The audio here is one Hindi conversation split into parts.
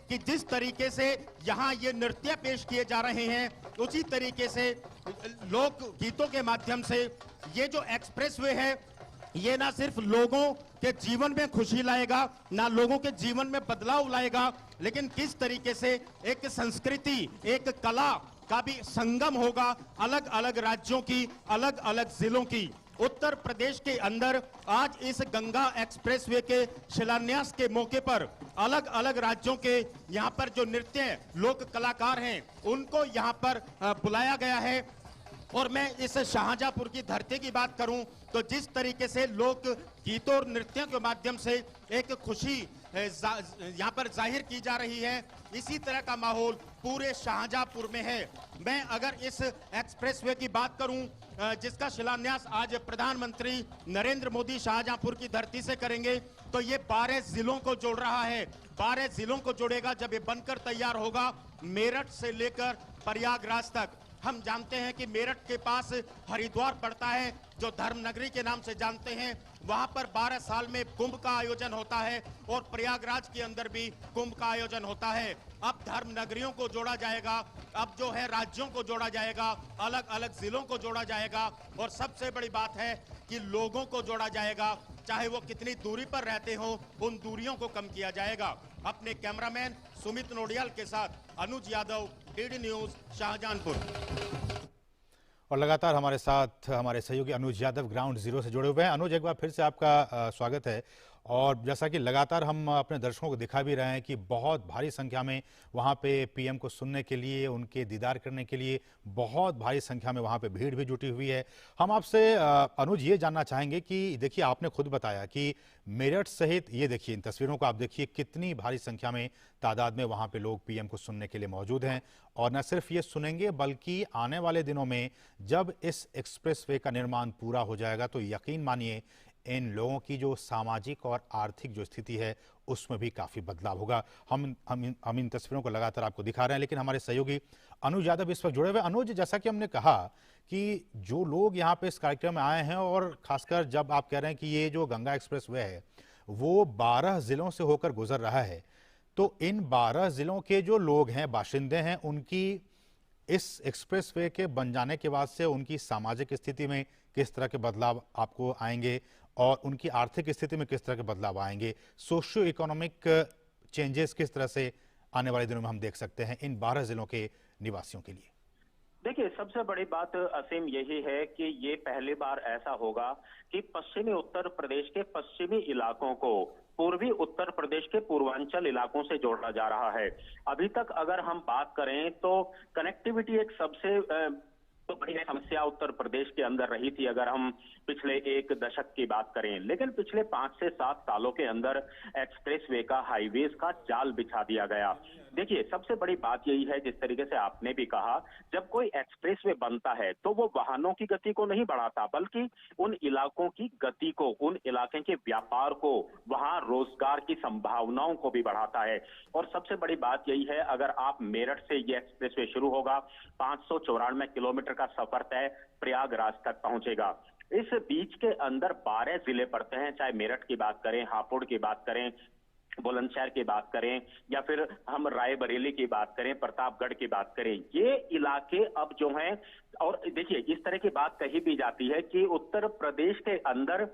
कि जिस तरीके से यहाँ ये नृत्य पेश किए जा रहे हैं, उसी तरीके से लोक गीतों के माध्यम से ये जो एक्सप्रेसवे है, ये ना सिर्फ लोगों के जीवन में खुशी लाएगा, ना लोगों के जीवन में बदलाव लाएगा, लेकिन किस तरीके से एक संस्कृति, एक कला का भी संगम होगा अलग अलग राज्यों की, अलग अलग जिलों की। उत्तर प्रदेश के अंदर आज इस गंगा एक्सप्रेसवे के शिलान्यास के मौके पर अलग अलग राज्यों के यहाँ पर जो नृत्य लोक कलाकार हैं, उनको यहाँ पर बुलाया गया है। और मैं इस शाहजहांपुर की धरती की बात करूं तो जिस तरीके से लोक गीतों और नृत्यों के माध्यम से एक खुशी यहाँ पर जाहिर की जा रही है, इसी तरह का माहौल पूरे शाहजहांपुर में है। मैं अगर इस एक्सप्रेसवे की बात करूं जिसका शिलान्यास आज प्रधानमंत्री नरेंद्र मोदी शाहजहांपुर की धरती से करेंगे, तो ये 12 जिलों को जोड़ रहा है, 12 जिलों को जोड़ेगा। जब ये बनकर तैयार होगा, मेरठ से लेकर प्रयागराज तक, हम जानते हैं कि मेरठ के पास हरिद्वार पड़ता है, जो धर्म नगरी के नाम से जानते हैं। वहां पर 12 साल में कुंभ का आयोजन होता है और प्रयागराज के अंदर भी कुंभ का आयोजन होता है। अब धर्म नगरियों को जोड़ा जाएगा, अब जो है राज्यों को जोड़ा जाएगा, अलग अलग जिलों को जोड़ा जाएगा, और सबसे बड़ी बात है कि लोगों को जोड़ा जाएगा, चाहे वो कितनी दूरी पर रहते हो, उन दूरियों को कम किया जाएगा। अपने कैमरामैन सुमित नोडियाल के साथ अनुज यादव, डीडी न्यूज, शाहजहांपुर। और लगातार हमारे साथ हमारे सहयोगी अनुज यादव ग्राउंड जीरो से जुड़े हुए हैं। अनुज, एक बार फिर से आपका स्वागत है। और जैसा कि लगातार हम अपने दर्शकों को दिखा भी रहे हैं कि बहुत भारी संख्या में वहाँ पे पीएम को सुनने के लिए, उनके दीदार करने के लिए बहुत भारी संख्या में वहाँ पे भीड़ भी जुटी हुई है। हम आपसे अनुज ये जानना चाहेंगे कि देखिए, आपने खुद बताया कि मेरठ सहित, ये देखिए इन तस्वीरों को आप देखिए, कितनी भारी संख्या में तादाद में वहाँ पे लोग पीएम को सुनने के लिए मौजूद हैं। और न सिर्फ ये सुनेंगे, बल्कि आने वाले दिनों में जब इस एक्सप्रेसवे का निर्माण पूरा हो जाएगा तो यकीन मानिए इन लोगों की जो सामाजिक और आर्थिक जो स्थिति है उसमें भी काफी बदलाव होगा। हम इन तस्वीरों को लगातार आपको दिखा रहे हैं, लेकिन हमारे सहयोगी अनुज यादव इस वक्त जुड़े हुए। अनुज, जैसा कि हमने कहा कि जो लोग यहाँ पे इस कार्यक्रम में आए हैं, और खासकर जब आप कह रहे हैं कि ये जो गंगा एक्सप्रेसवे है वो 12 जिलों से होकर गुजर रहा है, तो इन 12 जिलों के जो लोग हैं, बाशिंदे हैं, उनकी इस एक्सप्रेसवे के बन जाने के बाद से उनकी सामाजिक स्थिति में किस तरह के बदलाव आपको आएंगे और उनकी आर्थिक स्थिति में किस तरह के बदलाव आएंगे, सोशियो इकोनॉमिक चेंजेस किस तरह से आने वाले दिनों में हम देख सकते हैं इन 12 जिलों के निवासियों के लिए? देखिए, सबसे बड़ी बात असीम यही है कि ये पहली बार ऐसा होगा कि पश्चिमी उत्तर प्रदेश के पश्चिमी इलाकों को पूर्वी उत्तर प्रदेश के पूर्वांचल इलाकों से जोड़ा जा रहा है। अभी तक अगर हम बात करें तो कनेक्टिविटी एक सबसे तो बड़ी समस्या उत्तर प्रदेश के अंदर रही थी, अगर हम पिछले एक दशक की बात करें। लेकिन पिछले 5 से 7 सालों के अंदर एक्सप्रेसवे का, हाईवेज का जाल बिछा दिया गया। देखिए, सबसे बड़ी बात यही है, जिस तरीके से आपने भी कहा, जब कोई एक्सप्रेसवे बनता है तो वो वाहनों की गति को नहीं बढ़ाता, बल्कि उन इलाकों की गति को, उन इलाके के व्यापार को, वहां रोजगार की संभावनाओं को भी बढ़ाता है। और सबसे बड़ी बात यही है, अगर आप मेरठ से ये एक्सप्रेसवे शुरू होगा, 594 किलोमीटर का सफर तय प्रयागराज तक पहुंचेगा। इस बीच के अंदर 12 जिले पड़ते हैं, चाहे मेरठ की बात करें, हापुड़ की बात करें, बुलंदशहर की बात करें, या फिर हम रायबरेली की बात करें, प्रतापगढ़ की बात करें। ये इलाके अब जो हैं, और देखिए इस तरह की बात कही भी जाती है कि उत्तर प्रदेश के अंदर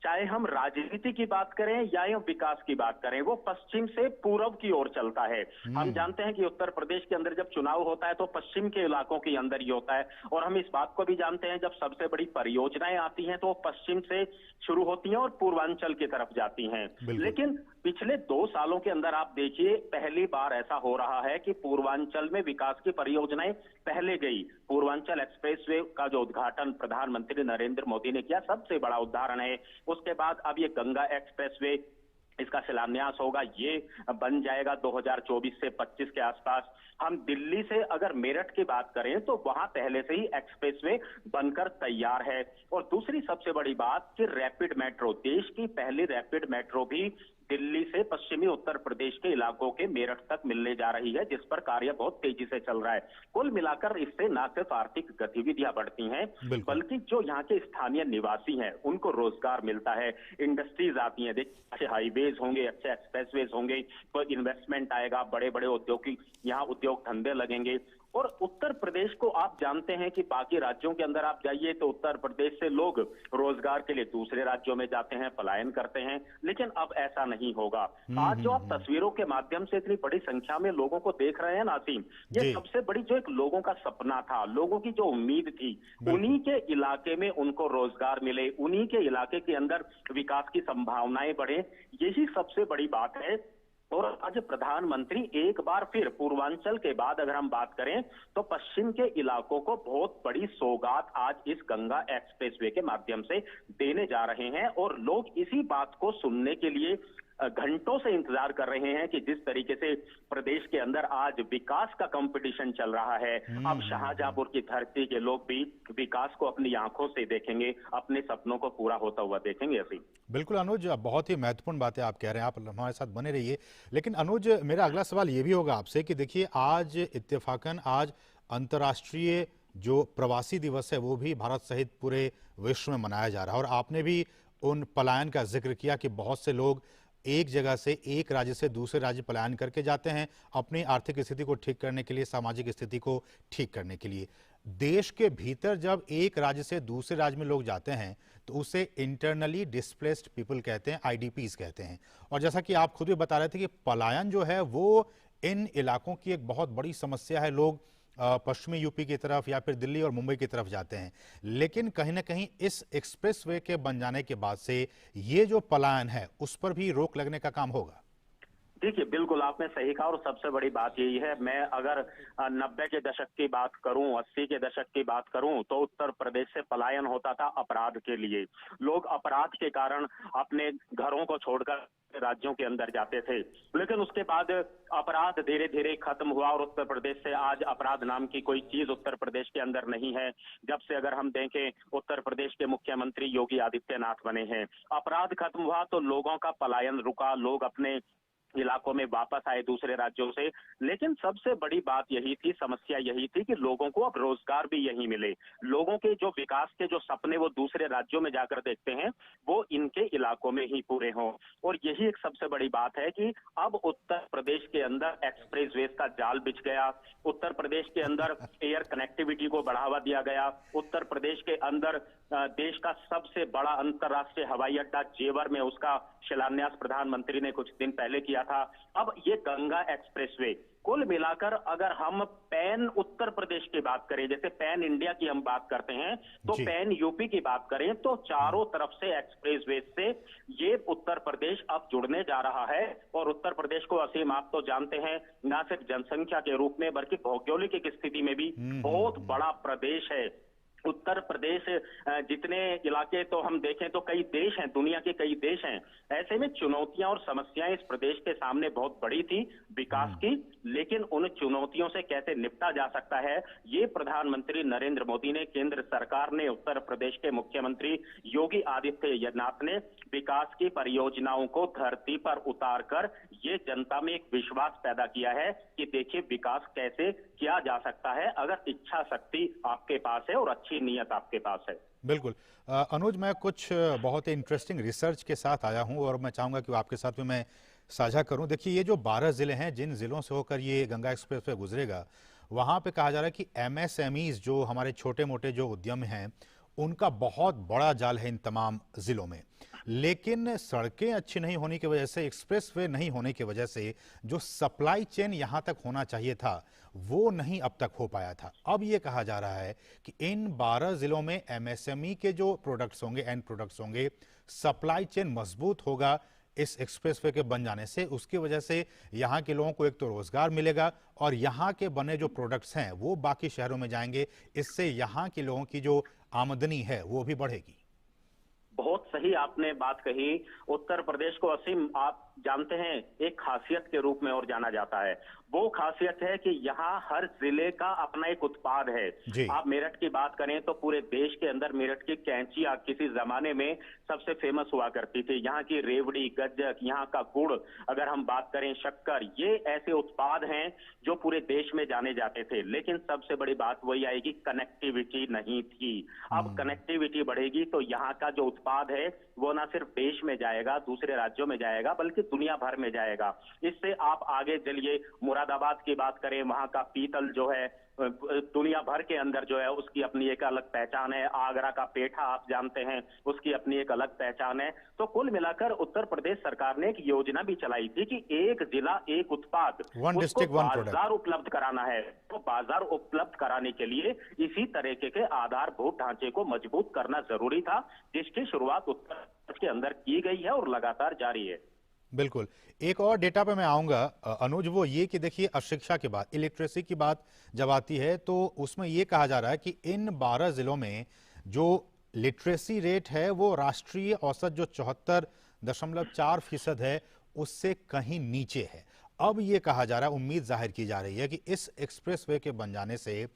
चाहे हम राजनीति की बात करें या विकास की बात करें, वो पश्चिम से पूर्व की ओर चलता है। हम जानते हैं कि उत्तर प्रदेश के अंदर जब चुनाव होता है तो पश्चिम के इलाकों के अंदर ही होता है, और हम इस बात को भी जानते हैं जब सबसे बड़ी परियोजनाएं आती हैं तो वो पश्चिम से शुरू होती हैं और पूर्वांचल की तरफ जाती हैं। लेकिन पिछले 2 सालों के अंदर आप देखिए, पहली बार ऐसा हो रहा है कि पूर्वांचल में विकास की परियोजनाएं पहले गई। पूर्वांचल एक्सप्रेसवे का जो उद्घाटन प्रधानमंत्री नरेंद्र मोदी ने किया, सबसे बड़ा उदाहरण है। उसके बाद अब ये गंगा एक्सप्रेसवे, इसका शिलान्यास होगा, ये बन जाएगा 2024 से 25 के आसपास। हम दिल्ली से अगर मेरठ की बात करें तो वहां पहले से ही एक्सप्रेसवे बनकर तैयार है। और दूसरी सबसे बड़ी बात कि रैपिड मेट्रो, देश की पहली रैपिड मेट्रो भी दिल्ली से पश्चिमी उत्तर प्रदेश के इलाकों के मेरठ तक मिलने जा रही है, जिस पर कार्य बहुत तेजी से चल रहा है। कुल मिलाकर इससे न सिर्फ आर्थिक गतिविधियां बढ़ती हैं, बल्कि जो यहाँ के स्थानीय निवासी हैं उनको रोजगार मिलता है, इंडस्ट्रीज आती हैं, देखिए अच्छे हाईवेज होंगे, अच्छे एक्सप्रेसवेज होंगे, तो इन्वेस्टमेंट आएगा, बड़े बड़े उद्योगी यहाँ उद्योग धंधे लगेंगे। और उत्तर प्रदेश को आप जानते हैं कि बाकी राज्यों के अंदर आप जाइए तो उत्तर प्रदेश से लोग रोजगार के लिए दूसरे राज्यों में जाते हैं, पलायन करते हैं, लेकिन अब ऐसा नहीं होगा। आज जो आप तस्वीरों के माध्यम से इतनी बड़ी संख्या में लोगों को देख रहे हैं नासिम, ये सबसे बड़ी जो एक लोगों का सपना था, लोगों की जो उम्मीद थी, उन्हीं के इलाके में उनको रोजगार मिले, उन्हीं के इलाके के अंदर विकास की संभावनाएं बढ़े, यही सबसे बड़ी बात है। और आज प्रधानमंत्री एक बार फिर पूर्वांचल के बाद अगर हम बात करें तो पश्चिम के इलाकों को बहुत बड़ी सौगात आज इस गंगा एक्सप्रेसवे के माध्यम से देने जा रहे हैं, और लोग इसी बात को सुनने के लिए घंटों से इंतजार कर रहे हैं कि जिस तरीके से प्रदेश के अंदर आज विकास का कंपटीशन चल रहा है, अब शाहजहांपुर की धरती के लोग भी विकास को अपनी आंखों से देखेंगे, अपने सपनों को पूरा होता हुआ देखेंगे। अभी बिल्कुल अनुज, बहुत ही महत्वपूर्ण बातें आप कह रहे हैं, आप हमारे साथ बने रहिए। लेकिन अनुज, मेरा अगला सवाल ये भी होगा आपसे कि देखिए आज इत्तेफाकन आज अंतर्राष्ट्रीय जो प्रवासी दिवस है वो भी भारत सहित पूरे विश्व में मनाया जा रहा है, और आपने भी उन पलायन का जिक्र किया कि बहुत से लोग एक जगह से, एक राज्य से दूसरे राज्य पलायन करके जाते हैं अपनी आर्थिक स्थिति को ठीक करने के लिए, सामाजिक स्थिति को ठीक करने के लिए। देश के भीतर जब एक राज्य से दूसरे राज्य में लोग जाते हैं तो उसे इंटरनली डिस्प्लेस्ड पीपल कहते हैं, आईडीपीज कहते हैं। और जैसा कि आप खुद भी बता रहे थे कि पलायन जो है वो इन इलाकों की एक बहुत बड़ी समस्या है। लोग पश्चिमी यूपी की तरफ या फिर दिल्ली और मुंबई की तरफ जाते हैं, लेकिन कहीं ना कहीं इस एक्सप्रेसवे के बन जाने के बाद से ये जो पलायन है उस पर भी रोक लगने का काम होगा। देखिए, बिल्कुल आपने सही कहा, और सबसे बड़ी बात यही है, मैं अगर 90 के दशक की बात करूं, 80 के दशक की बात करूं, तो उत्तर प्रदेश से पलायन होता था अपराध के लिए। लोग अपराध के कारण अपने घरों को छोड़कर राज्यों के अंदर जाते थे, लेकिन उसके बाद अपराध धीरे धीरे खत्म हुआ और उत्तर प्रदेश से आज अपराध नाम की कोई चीज उत्तर प्रदेश के अंदर नहीं है। जब से अगर हम देखें उत्तर प्रदेश के मुख्यमंत्री योगी आदित्यनाथ बने हैं, अपराध खत्म हुआ तो लोगों का पलायन रुका, लोग अपने इलाकों में वापस आए दूसरे राज्यों से। लेकिन सबसे बड़ी बात यही थी, समस्या यही थी कि लोगों को अब रोजगार भी यहीं मिले, लोगों के जो विकास के जो सपने वो दूसरे राज्यों में जाकर देखते हैं वो इनके इलाकों में ही पूरे हों। और यही एक सबसे बड़ी बात है कि अब उत्तर प्रदेश के अंदर एक्सप्रेसवेज का जाल बिछ गया, उत्तर प्रदेश के अंदर एयर कनेक्टिविटी को बढ़ावा दिया गया, उत्तर प्रदेश के अंदर देश का सबसे बड़ा अंतर्राष्ट्रीय हवाई अड्डा जेवर में उसका शिलान्यास प्रधानमंत्री ने कुछ दिन पहले किया था। अब ये गंगा एक्सप्रेसवे कुल मिलाकर अगर हम पैन उत्तर प्रदेश की बात करें, जैसे पैन इंडिया की हम बात करते हैं, तो पैन यूपी की बात करें तो चारों तरफ से एक्सप्रेसवे से ये उत्तर प्रदेश अब जुड़ने जा रहा है। और उत्तर प्रदेश को असीम आप तो जानते हैं, न सिर्फ जनसंख्या के रूप में बल्कि भौगोलिक स्थिति में भी बहुत बड़ा प्रदेश है। उत्तर प्रदेश जितने इलाके तो हम देखें तो कई देश हैं, दुनिया के कई देश हैं। ऐसे में चुनौतियां और समस्याएं इस प्रदेश के सामने बहुत बड़ी थी विकास की, लेकिन उन चुनौतियों से कैसे निपटा जा सकता है, ये प्रधानमंत्री नरेंद्र मोदी ने, केंद्र सरकार ने, उत्तर प्रदेश के मुख्यमंत्री योगी आदित्यनाथ ने विकास की परियोजनाओं को धरती पर उतार कर ये जनता में एक विश्वास पैदा किया है कि देखिए विकास कैसे किया जा सकता है अगर इच्छा शक्ति आपके पास है और अच्छी नीयत आपके पास है। बिल्कुल अनुज, मैं कुछ बहुत ही इंटरेस्टिंग रिसर्च के साथ आया हूं और मैं चाहूंगा कि आपके साथ भी मैं साझा करूं। देखिए, ये जो 12 जिले हैं, जिन जिलों से होकर ये गंगा एक्सप्रेस पे गुजरेगा, वहां पे कहा जा रहा है कि एमएसएमईज जो हमारे छोटे मोटे जो उद्यम हैं उनका बहुत बड़ा जाल है इन तमाम जिलों में। लेकिन सड़कें अच्छी नहीं होने की वजह से, एक्सप्रेसवे नहीं होने की वजह से जो सप्लाई चेन यहां तक होना चाहिए था वो नहीं अब तक हो पाया था। अब ये कहा जा रहा है कि इन 12 जिलों में एमएसएमई के जो प्रोडक्ट्स होंगे, एंड प्रोडक्ट्स होंगे, सप्लाई चेन मजबूत होगा इस एक्सप्रेसवे के बन जाने से। उसकी वजह से यहाँ के लोगों को एक तो रोजगार मिलेगा और यहाँ के बने जो प्रोडक्ट्स हैं वो बाकी शहरों में जाएंगे। इससे यहाँ के लोगों की जो आमदनी है वो भी बढ़ेगी। बहुत सही आपने बात कही। उत्तर प्रदेश को असीम आप जानते हैं एक खासियत के रूप में और जाना जाता है। वो खासियत है कि यहाँ हर जिले का अपना एक उत्पाद है। जी। आप मेरठ की बात करें तो पूरे देश के अंदर मेरठ की कैंचिया किसी जमाने में सबसे फेमस हुआ करती थी। यहाँ की रेवड़ी, गज्जक, यहाँ का गुड़, अगर हम बात करें शक्कर, ये ऐसे उत्पाद हैं जो पूरे देश में जाने जाते थे। लेकिन सबसे बड़ी बात वही आएगी, कनेक्टिविटी नहीं थी। अब कनेक्टिविटी बढ़ेगी तो यहाँ का जो उत्पाद है वो ना सिर्फ देश में जाएगा, दूसरे राज्यों में जाएगा, बल्कि दुनिया भर में जाएगा। इससे आप आगे चलिए, मुरादाबाद की बात करें, वहां का पीतल जो है दुनिया भर के अंदर जो है उसकी अपनी एक अलग पहचान है। आगरा का पेठा आप जानते हैं, उसकी अपनी एक अलग पहचान है। तो कुल मिलाकर उत्तर प्रदेश सरकार ने एक योजना भी चलाई थी कि एक जिला एक उत्पाद, वन उसको डिस्ट्रिक्ट वन प्रोडक्ट। बाजार उपलब्ध कराना है। तो बाजार उपलब्ध कराने के लिए इसी तरीके के आधारभूत ढांचे को मजबूत करना जरूरी था, जिसकी शुरुआत उत्तर प्रदेश के अंदर की गई है और लगातार जारी है। बिल्कुल। एक और डेटा पे मैं आऊंगा अनुज, वो ये कि देखिए अशिक्षा के बाद इलिटरेसी की बात जब आती है तो उसमें ये कहा जा रहा है कि इन 12 जिलों में जो लिटरेसी रेट है वो राष्ट्रीय औसत जो 74.4% है उससे कहीं नीचे है। अब ये कहा जा रहा है, उम्मीद जाहिर की जा रही है कि इस एक्सप्रेसवे के बन जाने से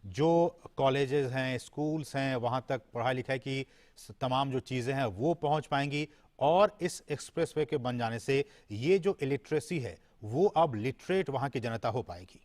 जो कॉलेजेस हैं, स्कूल्स हैं, वहां तक पढ़ाई लिखाई की तमाम जो चीजें हैं वो पहुंच पाएंगी और इस एक्सप्रेसवे के बन जाने से ये जो इलिटरेसी है वो अब लिटरेट वहां की जनता हो पाएगी।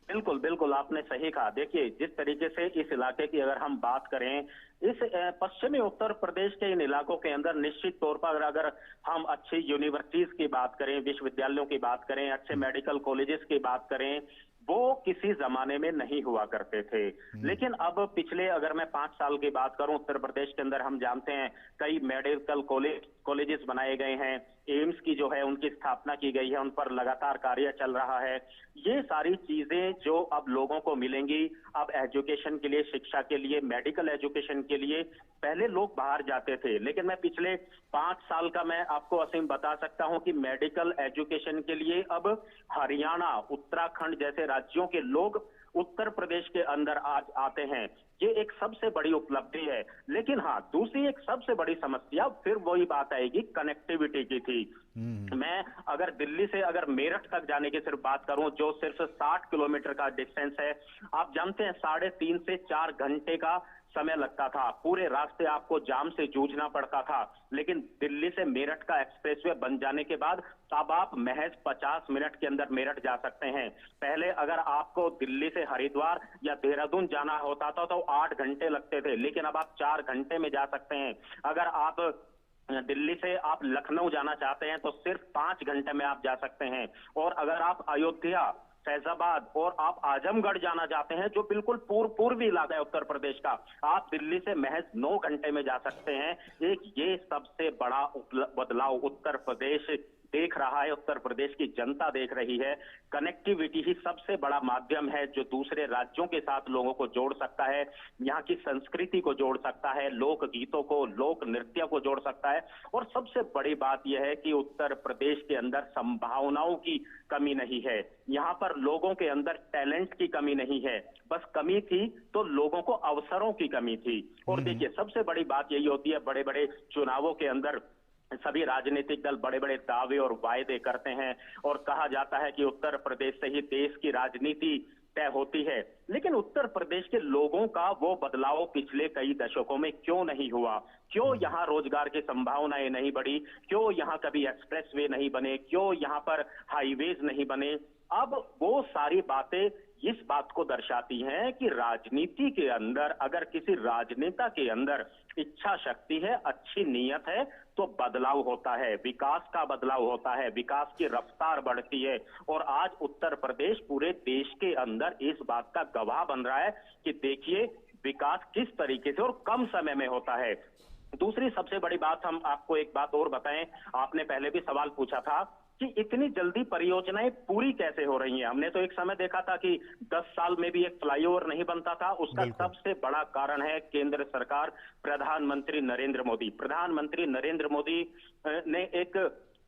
बिल्कुल बिल्कुल, आपने सही कहा। देखिए, जिस तरीके से इस इलाके की अगर हम बात करें, इस पश्चिमी उत्तर प्रदेश के इन इलाकों के अंदर निश्चित तौर पर अगर हम अच्छी यूनिवर्सिटीज की बात करें, विश्वविद्यालयों की बात करें, अच्छे मेडिकल कॉलेजेस की बात करें, वो किसी जमाने में नहीं हुआ करते थे। लेकिन अब पिछले अगर मैं 5 साल की बात करूं, उत्तर प्रदेश के अंदर हम जानते हैं कई मेडिकल कॉलेजेस बनाए गए हैं, एम्स की जो है उनकी स्थापना की गई है, उन पर लगातार कार्य चल रहा है। ये सारी चीजें जो अब लोगों को मिलेंगी, अब एजुकेशन के लिए, शिक्षा के लिए, मेडिकल एजुकेशन के लिए पहले लोग बाहर जाते थे, लेकिन मैं पिछले 5 साल का मैं आपको असीम बता सकता हूं कि मेडिकल एजुकेशन के लिए अब हरियाणा, उत्तराखंड जैसे राज्यों के लोग उत्तर प्रदेश के अंदर आज आते हैं। ये एक सबसे बड़ी उपलब्धि है। लेकिन हाँ, दूसरी एक सबसे बड़ी समस्या फिर वही बात आएगी, कनेक्टिविटी की थी। मैं अगर दिल्ली से अगर मेरठ तक जाने की सिर्फ बात करूं, जो सिर्फ 60 किलोमीटर का डिस्टेंस है, आप जानते हैं 3.5 से 4 घंटे का समय लगता था। पूरे रास्ते आपको जाम से जूझना पड़ता था। लेकिन दिल्ली से मेरठ का एक्सप्रेसवे बन जाने के बाद अब आप महज 50 मिनट के अंदर मेरठ जा सकते हैं। पहले अगर आपको दिल्ली से हरिद्वार या देहरादून जाना होता था तो 8 घंटे लगते थे, लेकिन अब आप 4 घंटे में जा सकते हैं। अगर आप दिल्ली से आप लखनऊ जाना चाहते हैं तो सिर्फ 5 घंटे में आप जा सकते हैं। और अगर आप अयोध्या, फैजाबाद और आप आजमगढ़ जाना चाहते हैं, जो बिल्कुल पूर्वी इलाका है उत्तर प्रदेश का, आप दिल्ली से महज 9 घंटे में जा सकते हैं। एक ये सबसे बड़ा बदलाव उत्तर प्रदेश देख रहा है, उत्तर प्रदेश की जनता देख रही है। कनेक्टिविटी ही सबसे बड़ा माध्यम है जो दूसरे राज्यों के साथ लोगों को जोड़ सकता है, यहाँ की संस्कृति को जोड़ सकता है, लोक गीतों को, लोक नृत्य को जोड़ सकता है। और सबसे बड़ी बात यह है कि उत्तर प्रदेश के अंदर संभावनाओं की कमी नहीं है। यहाँ पर लोगों के अंदर टैलेंट की कमी नहीं है, बस कमी थी तो लोगों को अवसरों की कमी थी। और देखिए, सबसे बड़ी बात यही होती है, बड़े बड़े चुनावों के अंदर सभी राजनीतिक दल बड़े बड़े दावे और वायदे करते हैं और कहा जाता है कि उत्तर प्रदेश से ही देश की राजनीति तय होती है। लेकिन उत्तर प्रदेश के लोगों का वो बदलाव पिछले कई दशकों में क्यों नहीं हुआ? क्यों यहाँ रोजगार की संभावनाएं नहीं बढ़ी? क्यों यहाँ कभी एक्सप्रेसवे नहीं बने? क्यों यहाँ पर हाईवेज नहीं बने? अब वो सारी बातें इस बात को दर्शाती हैं कि राजनीति के अंदर अगर किसी राजनेता के अंदर इच्छा शक्ति है, अच्छी नीयत है, तो बदलाव होता है, विकास का बदलाव होता है, विकास की रफ्तार बढ़ती है। और आज उत्तर प्रदेश पूरे देश के अंदर इस बात का गवाह बन रहा है कि देखिए विकास किस तरीके से और कम समय में होता है। दूसरी सबसे बड़ी बात, हम आपको एक बात और बताएं, आपने पहले भी सवाल पूछा था कि इतनी जल्दी परियोजनाएं पूरी कैसे हो रही हैं। हमने तो एक समय देखा था कि 10 साल में भी एक फ्लाईओवर नहीं बनता था। उसका सबसे बड़ा कारण है केंद्र सरकार, प्रधानमंत्री नरेंद्र मोदी। प्रधानमंत्री नरेंद्र मोदी ने एक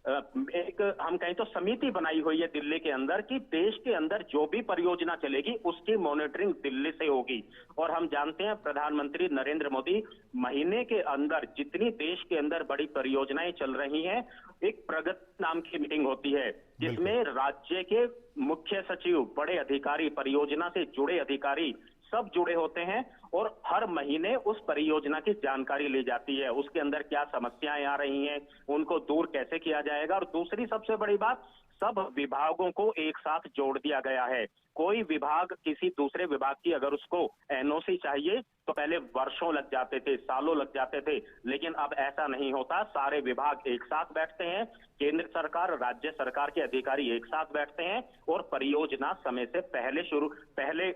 एक हम कहें तो समिति बनाई हुई है दिल्ली के अंदर कि देश के अंदर जो भी परियोजना चलेगी उसकी मॉनिटरिंग दिल्ली से होगी। और हम जानते हैं प्रधानमंत्री नरेंद्र मोदी महीने के अंदर जितनी देश के अंदर बड़ी परियोजनाएं चल रही हैं, एक प्रगति नाम की मीटिंग होती है जिसमें राज्य के मुख्य सचिव, बड़े अधिकारी, परियोजना से जुड़े अधिकारी सब जुड़े होते हैं और हर महीने उस परियोजना की जानकारी ली जाती है। उसके अंदर क्या समस्याएं आ रही हैं, उनको दूर कैसे किया जाएगा। और दूसरी सबसे बड़ी बात, सब विभागों को एक साथ जोड़ दिया गया है। कोई विभाग किसी दूसरे विभाग की अगर उसको एनओसी चाहिए तो पहले वर्षों लग जाते थे, सालों लग जाते थे, लेकिन अब ऐसा नहीं होता। सारे विभाग एक साथ बैठते हैं, केंद्र सरकार, राज्य सरकार के अधिकारी एक साथ बैठते हैं और परियोजना समय से पहले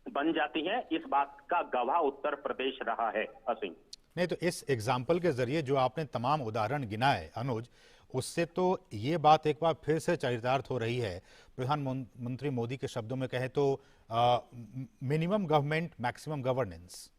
बन जाती है। इस बात का गवाह उत्तर प्रदेश रहा है। असीम नहीं, तो इस एग्जाम्पल के जरिए जो आपने तमाम उदाहरण गिनाए अनुज, उससे तो ये बात एक बार फिर से चरितार्थ हो रही है। प्रधानमंत्री मोदी के शब्दों में कहें तो मिनिमम गवर्नमेंट मैक्सिमम गवर्नेंस।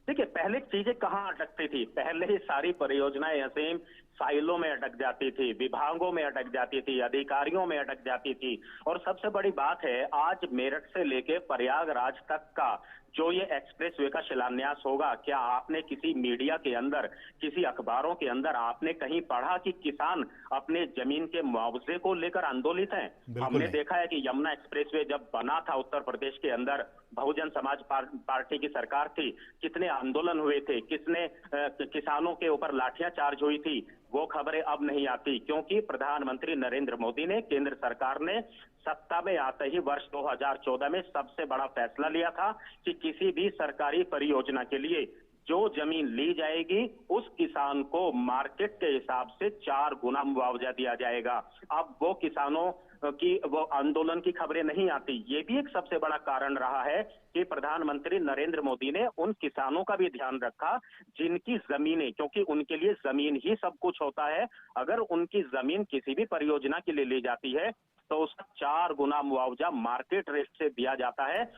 देखिए, पहले चीजें कहाँ अटकती थी, पहले ही सारी परियोजनाएं असीम फाइलों में अटक जाती थी, विभागों में अटक जाती थी, अधिकारियों में अटक जाती थी। और सबसे बड़ी बात है, आज मेरठ से लेके प्रयागराज तक का जो ये एक्सप्रेसवे का शिलान्यास होगा, क्या आपने किसी मीडिया के अंदर, किसी अखबारों के अंदर आपने कहीं पढ़ा कि किसान अपने जमीन के मुआवजे को लेकर आंदोलित हैं? हमने देखा है कि यमुना एक्सप्रेसवे जब बना था उत्तर प्रदेश के अंदर, बहुजन समाज पार्टी की सरकार थी, कितने आंदोलन हुए थे, किसानों के ऊपर लाठियां चार्ज हुई थी, वो खबरें अब नहीं आती क्योंकि प्रधानमंत्री नरेंद्र मोदी ने, केंद्र सरकार ने सत्ता में आते ही वर्ष 2014 में सबसे बड़ा फैसला लिया था कि किसी भी सरकारी परियोजना के लिए जो जमीन ली जाएगी उस किसान को मार्केट के हिसाब से 4 गुना मुआवजा दिया जाएगा। अब वो किसानों की वो आंदोलन की खबरें नहीं आती। ये भी एक सबसे बड़ा कारण रहा है कि प्रधानमंत्री नरेंद्र मोदी ने उन किसानों का भी ध्यान रखा जिनकी जमीनें, क्योंकि उनके लिए जमीन ही सब कुछ होता है, अगर उनकी जमीन किसी भी परियोजना के लिए ली जाती है तो उसका 4 गुना मुआवजा मार्केट रेट से दिया जाता है।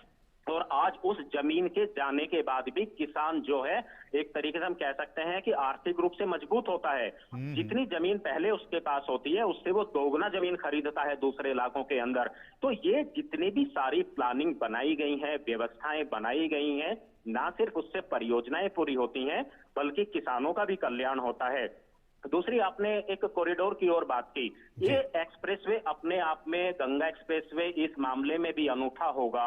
और आज उस जमीन के जाने के बाद भी किसान जो है, एक तरीके से हम कह सकते हैं कि आर्थिक रूप से मजबूत होता है। जितनी जमीन पहले उसके पास होती है उससे वो 2 गुना जमीन खरीदता है दूसरे इलाकों के अंदर। तो ये जितनी भी सारी प्लानिंग बनाई गई है, व्यवस्थाएं बनाई गई हैं, ना सिर्फ उससे परियोजनाएं पूरी होती हैं बल्कि किसानों का भी कल्याण होता है। दूसरी, आपने एक कॉरिडोर की ओर बात की। ये एक्सप्रेसवे अपने आप में, गंगा एक्सप्रेसवे इस मामले में भी अनूठा होगा।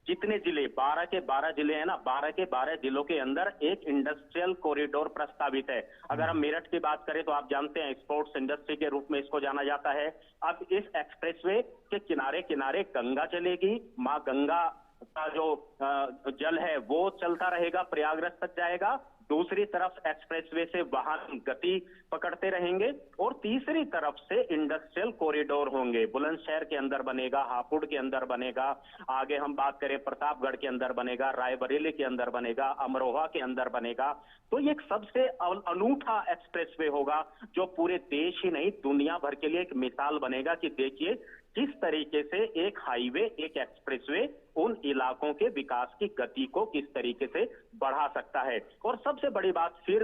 जितने जिले, 12 के 12 जिले हैं ना, 12 के 12 जिलों के अंदर एक इंडस्ट्रियल कॉरिडोर प्रस्तावित है। अगर हम मेरठ की बात करें तो आप जानते हैं स्पोर्ट्स इंडस्ट्री के रूप में इसको जाना जाता है। अब इस एक्सप्रेसवे के किनारे किनारे गंगा चलेगी, मां गंगा का जो जल है वो चलता रहेगा, प्रयागराज तक जाएगा। दूसरी तरफ एक्सप्रेसवे से वाहन गति पकड़ते रहेंगे और तीसरी तरफ से इंडस्ट्रियल कॉरिडोर होंगे। बुलंदशहर के अंदर बनेगा, हापुड़ के अंदर बनेगा, आगे हम बात करें प्रतापगढ़ के अंदर बनेगा, रायबरेली के अंदर बनेगा, अमरोहा के अंदर बनेगा। तो ये एक सबसे अनूठा एक्सप्रेसवे होगा जो पूरे देश ही नहीं दुनिया भर के लिए एक मिसाल बनेगा कि देखिए किस तरीके से एक हाईवे, एक एक्सप्रेसवे उन इलाकों के विकास की गति को किस तरीके से बढ़ा सकता है। और सबसे बड़ी बात, फिर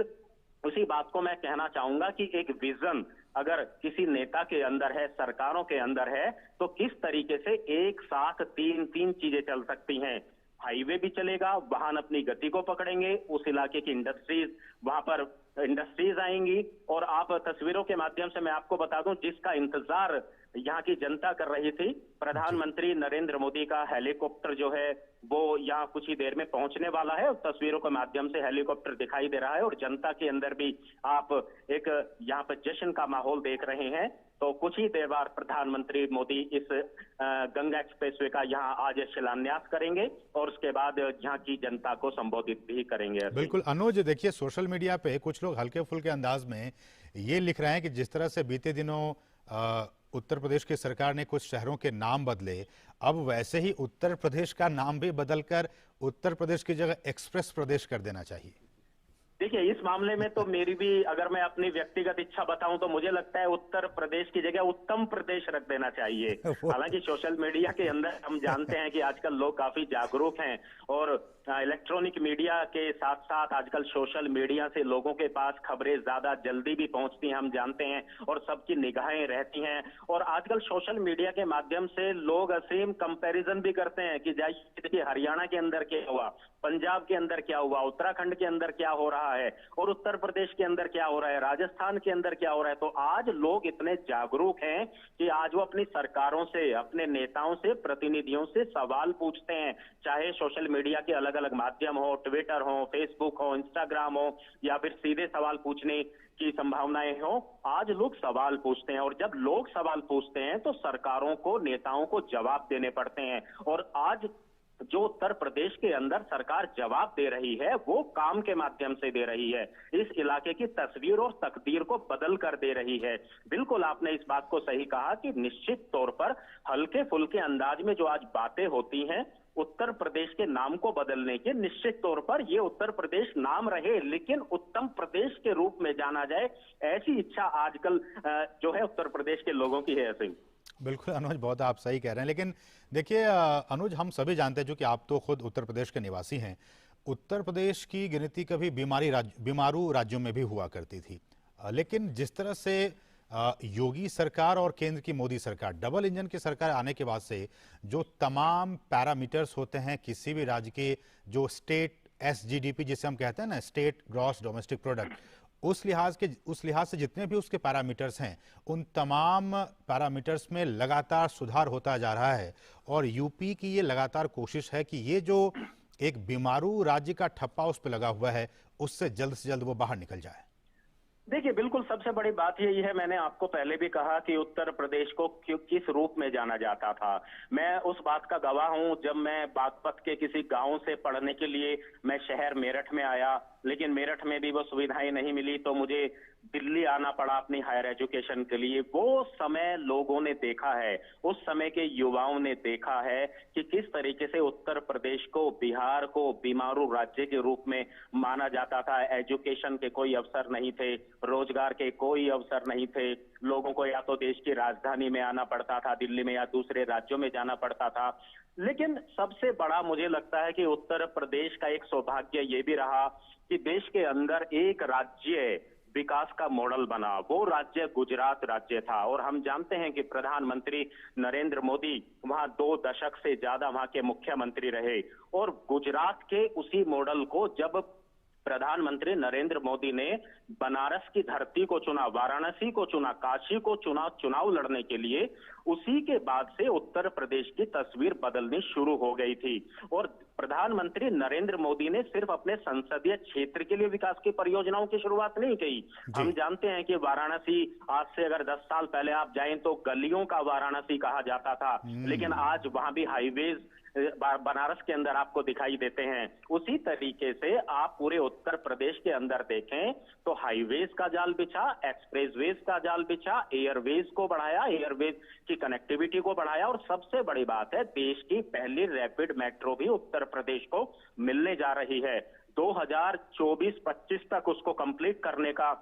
उसी बात को मैं कहना चाहूंगा कि एक विजन अगर किसी नेता के अंदर है, सरकारों के अंदर है, तो किस तरीके से एक साथ तीन चीजें चल सकती हैं। हाईवे भी चलेगा, वाहन अपनी गति को पकड़ेंगे, उस इलाके की इंडस्ट्रीज, वहां पर इंडस्ट्रीज आएंगी। और आप तस्वीरों के माध्यम से मैं आपको बता दूं, जिसका इंतजार यहाँ की जनता कर रही थी, प्रधानमंत्री नरेंद्र मोदी का हेलीकॉप्टर जो है वो यहाँ कुछ ही देर में पहुंचने वाला है। तस्वीरों के माध्यम से हेलीकॉप्टर दिखाई दे रहा है और जनता के अंदर भी आप एक यहाँ पर जश्न का माहौल देख रहे हैं। तो कुछ ही देर बाद प्रधानमंत्री मोदी इस गंगा एक्सप्रेसवे का यहाँ आज शिलान्यास करेंगे और उसके बाद यहाँ की जनता को संबोधित भी करेंगे। बिल्कुल अनुज, देखिए सोशल मीडिया पे कुछ लोग हल्के फुल्के अंदाज में ये लिख रहे हैं कि जिस तरह से बीते दिनों उत्तर प्रदेश की सरकार ने कुछ शहरों के नाम बदले, अब वैसे ही उत्तर प्रदेश का नाम भी बदलकर उत्तर प्रदेश की जगह एक्सप्रेस प्रदेश कर देना चाहिए। देखिए, इस मामले में तो मेरी भी, अगर मैं अपनी व्यक्तिगत इच्छा बताऊं तो मुझे लगता है उत्तर प्रदेश की जगह उत्तम प्रदेश रख देना चाहिए। हालांकि सोशल मीडिया के अंदर हम जानते हैं कि आजकल लोग काफी जागरूक हैं और इलेक्ट्रॉनिक मीडिया के साथ साथ आजकल सोशल मीडिया से लोगों के पास खबरें ज्यादा जल्दी भी पहुंचती हैं, हम जानते हैं, और सबकी निगाहें रहती हैं। और आजकल सोशल मीडिया के माध्यम से लोग असीम कंपैरिजन भी करते हैं कि जाइए देखिए हरियाणा के अंदर क्या हुआ, पंजाब के अंदर क्या हुआ, उत्तराखंड के अंदर क्या हो रहा है और उत्तर प्रदेश के अंदर क्या हो रहा है, राजस्थान के अंदर क्या हो रहा है। तो आज लोग इतने जागरूक हैं कि आज वो अपनी सरकारों से, अपने नेताओं से, प्रतिनिधियों से सवाल पूछते हैं, चाहे सोशल मीडिया के अलग अलग माध्यम हो, ट्विटर हो, फेसबुक हो, इंस्टाग्राम हो, या फिर सीधे सवाल पूछने की संभावनाएं हो। आज लोग सवाल पूछते हैं और जब लोग सवाल पूछते हैं तो सरकारों को, नेताओं को जवाब देने पड़ते हैं। और आज जो उत्तर प्रदेश के अंदर सरकार जवाब दे रही है वो काम के माध्यम से दे रही है, इस इलाके की तस्वीर और तकदीर को बदल कर दे रही है। बिल्कुल आपने इस बात को सही कहा कि निश्चित तौर पर हल्के फुल्के अंदाज में जो आज बातें होती हैं उत्तर प्रदेश के नाम को बदलने की, निश्चित तौर पर ये उत्तर प्रदेश नाम रहे लेकिन उत्तम प्रदेश के रूप में जाना जाए, ऐसी इच्छा आजकल जो है उत्तर प्रदेश के लोगों की है। ऐसे बिल्कुल अनुज, बहुत आप सही कह रहे हैं, लेकिन देखिए अनुज, हम सभी जानते हैं, जो कि आप तो खुद उत्तर प्रदेश के निवासी हैं, उत्तर प्रदेश की गिनती कभी बीमारू राज्यों में भी हुआ करती थी। लेकिन जिस तरह से योगी सरकार और केंद्र की मोदी सरकार, डबल इंजन की सरकार आने के बाद से जो तमाम पैरामीटर्स होते हैं किसी भी राज्य के, जो स्टेट SGDP जिसे हम कहते हैं ना, स्टेट ग्रॉस डोमेस्टिक प्रोडक्ट, उस लिहाज से जितने भी उसके पैरामीटर्स हैं, उन तमाम पैरामीटर्स में लगातार सुधार होता जा रहा है। और यूपी की ये लगातार कोशिश है कि ये जो एक बीमारू राज्य का ठप्पा उस पर लगा हुआ है, उससे जल्द से जल्द वो बाहर निकल जाए। देखिए, बिल्कुल सबसे बड़ी बात यही है, मैंने आपको पहले भी कहा कि उत्तर प्रदेश को किस रूप में जाना जाता था। मैं उस बात का गवाह हूं, जब मैं बागपत के किसी गांव से पढ़ने के लिए मैं शहर मेरठ में आया, लेकिन मेरठ में भी वो सुविधाएं नहीं मिली तो मुझे दिल्ली आना पड़ा अपनी हायर एजुकेशन के लिए। वो समय लोगों ने देखा है, उस समय के युवाओं ने देखा है कि किस तरीके से उत्तर प्रदेश को, बिहार को बीमारू राज्य के रूप में माना जाता था। एजुकेशन के कोई अवसर नहीं थे, रोजगार के कोई अवसर नहीं थे, लोगों को या तो देश की राजधानी में आना पड़ता था, दिल्ली में, या दूसरे राज्यों में जाना पड़ता था। लेकिन सबसे बड़ा मुझे लगता है कि उत्तर प्रदेश का एक सौभाग्य ये भी रहा कि देश के अंदर एक राज्य विकास का मॉडल बना, वो राज्य गुजरात राज्य था। और हम जानते हैं कि प्रधानमंत्री नरेंद्र मोदी वहां 2 दशक से ज्यादा वहां के मुख्यमंत्री रहे, और गुजरात के उसी मॉडल को जब प्रधानमंत्री नरेंद्र मोदी ने बनारस की धरती को चुना, वाराणसी को चुना, काशी को चुना चुनाव लड़ने के लिए, उसी के बाद से उत्तर प्रदेश की तस्वीर बदलनी शुरू हो गई थी। और प्रधानमंत्री नरेंद्र मोदी ने सिर्फ अपने संसदीय क्षेत्र के लिए विकास की परियोजनाओं की शुरुआत नहीं की। हम जानते हैं कि वाराणसी आज से अगर 10 साल पहले आप जाएं तो गलियों का वाराणसी कहा जाता था, लेकिन आज वहां भी हाईवेज बनारस के अंदर आपको दिखाई देते हैं। उसी तरीके से आप पूरे उत्तर प्रदेश के अंदर देखें तो हाईवेज का जाल बिछा, एक्सप्रेसवेज का जाल बिछा, एयरवेज को बढ़ाया, एयरवेज की कनेक्टिविटी को बढ़ाया, और सबसे बड़ी बात है देश की पहली रैपिड मेट्रो भी उत्तर प्रदेश को मिलने जा रही है। 2024-25 तक उसको कंप्लीट करने का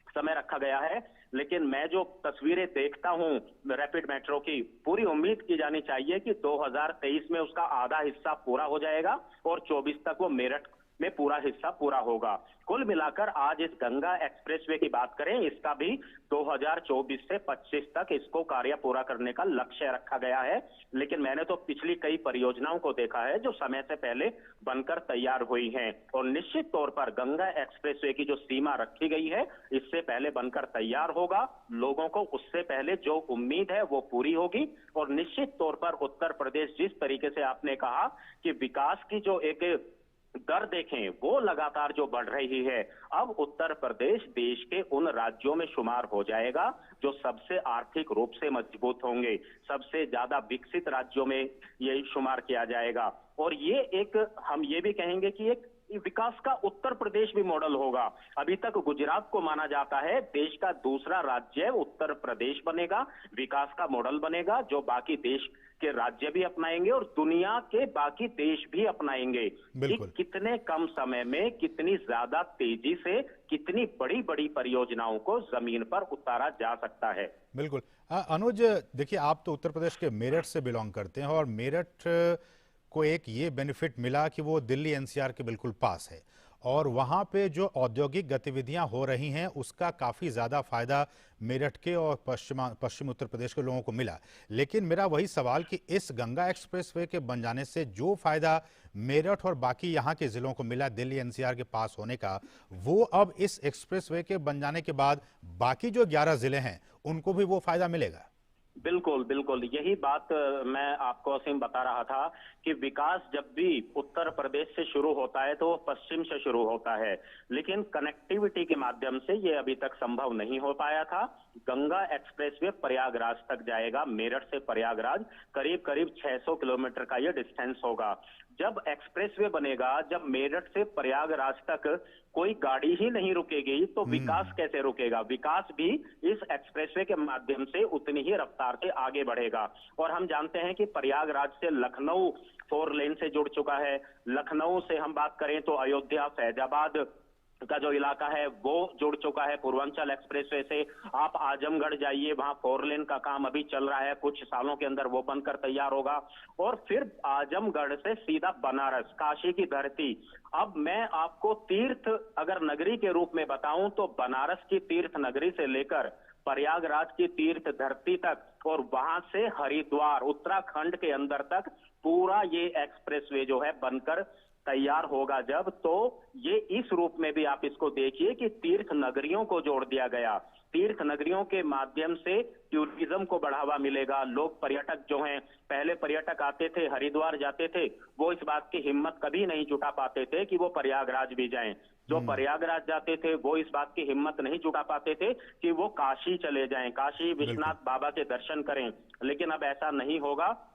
समय रखा गया है, लेकिन मैं जो तस्वीरें देखता हूं रैपिड मेट्रो की, पूरी उम्मीद की जानी चाहिए कि 2023 में उसका आधा हिस्सा पूरा हो जाएगा और 24 तक वो मेरठ में पूरा हिस्सा पूरा होगा। कुल मिलाकर आज इस गंगा एक्सप्रेसवे की बात करें, इसका भी 2024 से 25 तक इसको कार्य पूरा करने का लक्ष्य रखा गया है। लेकिन मैंने तो पिछली कई परियोजनाओं को देखा है जो समय से पहले बनकर तैयार हुई हैं, और निश्चित तौर पर गंगा एक्सप्रेसवे की जो सीमा रखी गई है इससे पहले बनकर तैयार होगा। लोगों को उससे पहले जो उम्मीद है वो पूरी होगी, और निश्चित तौर पर उत्तर प्रदेश जिस तरीके से आपने कहा कि विकास की जो एक दर देखें वो लगातार जो बढ़ रही है, अब उत्तर प्रदेश देश के उन राज्यों में शुमार हो जाएगा जो सबसे आर्थिक रूप से मजबूत होंगे, सबसे ज्यादा विकसित राज्यों में ये शुमार किया जाएगा। और ये एक, हम ये भी कहेंगे कि एक विकास का उत्तर प्रदेश भी मॉडल होगा। अभी तक गुजरात को माना जाता है देश का दूसरा राज्य उत्तर प्रदेश बनेगा, विकास का मॉडल बनेगा जो बाकी देश के राज्य भी अपनाएंगे और दुनिया के बाकी देश भी अपनाएंगे कि बिल्कुल। कितने कम समय में कितनी ज्यादा तेजी से कितनी बड़ी बड़ी परियोजनाओं को जमीन पर उतारा जा सकता है। बिल्कुल। अनुज, देखिए, आप तो उत्तर प्रदेश के मेरठ से बिलोंग करते हैं और मेरठ को एक ये बेनिफिट मिला कि वो दिल्ली एनसीआर के बिल्कुल पास है और वहाँ पे जो औद्योगिक गतिविधियाँ हो रही हैं उसका काफ़ी ज़्यादा फायदा मेरठ के और पश्चिम उत्तर प्रदेश के लोगों को मिला। लेकिन मेरा वही सवाल कि इस गंगा एक्सप्रेसवे के बन जाने से जो फायदा मेरठ और बाकी यहाँ के ज़िलों को मिला दिल्ली एनसीआर के पास होने का, वो अब इस एक्सप्रेसवे के बन जाने के बाद बाकी जो 11 ज़िले हैं उनको भी वो फायदा मिलेगा? बिल्कुल बिल्कुल, यही बात मैं आपको असीम बता रहा था कि विकास जब भी उत्तर प्रदेश से शुरू होता है तो वो पश्चिम से शुरू होता है, लेकिन कनेक्टिविटी के माध्यम से ये अभी तक संभव नहीं हो पाया था। गंगा एक्सप्रेसवे प्रयागराज तक जाएगा, मेरठ से प्रयागराज करीब करीब 600 किलोमीटर का ये डिस्टेंस होगा। जब एक्सप्रेसवे बनेगा, जब मेरठ से प्रयागराज तक कोई गाड़ी ही नहीं रुकेगी तो विकास कैसे रुकेगा? विकास भी इस एक्सप्रेसवे के माध्यम से उतनी ही रफ्तार से आगे बढ़ेगा। और हम जानते हैं कि प्रयागराज से लखनऊ 4 लेन से जुड़ चुका है। लखनऊ से हम बात करें तो अयोध्या, फैजाबाद का जो इलाका है वो जुड़ चुका है पूर्वांचल एक्सप्रेसवे से। आप आजमगढ़ जाइए, वहां 4 लेन का काम अभी चल रहा है, कुछ सालों के अंदर वो बनकर तैयार होगा। और फिर आजमगढ़ से सीधा बनारस, काशी की धरती। अब मैं आपको तीर्थ अगर नगरी के रूप में बताऊं तो बनारस की तीर्थ नगरी से लेकर प्रयागराज की तीर्थ धरती तक और वहां से हरिद्वार उत्तराखंड के अंदर तक पूरा ये एक्सप्रेसवे जो है बनकर तैयार होगा जब, तो ये इस रूप में भी आप इसको देखिए कि तीर्थ नगरियों को जोड़ दिया गया। तीर्थ नगरियों के माध्यम से टूरिज्म को बढ़ावा मिलेगा। लोग, पर्यटक जो हैं, पहले पर्यटक आते थे, हरिद्वार जाते थे, वो इस बात की हिम्मत कभी नहीं जुटा पाते थे कि वो प्रयागराज भी जाएं। जो प्रयागराज जाते थे वो इस बात की हिम्मत नहीं जुटा पाते थे कि वो काशी चले जाएं, काशी विश्वनाथ बाबा के दर्शन करें। लेकिन अब ऐसा नहीं होगा।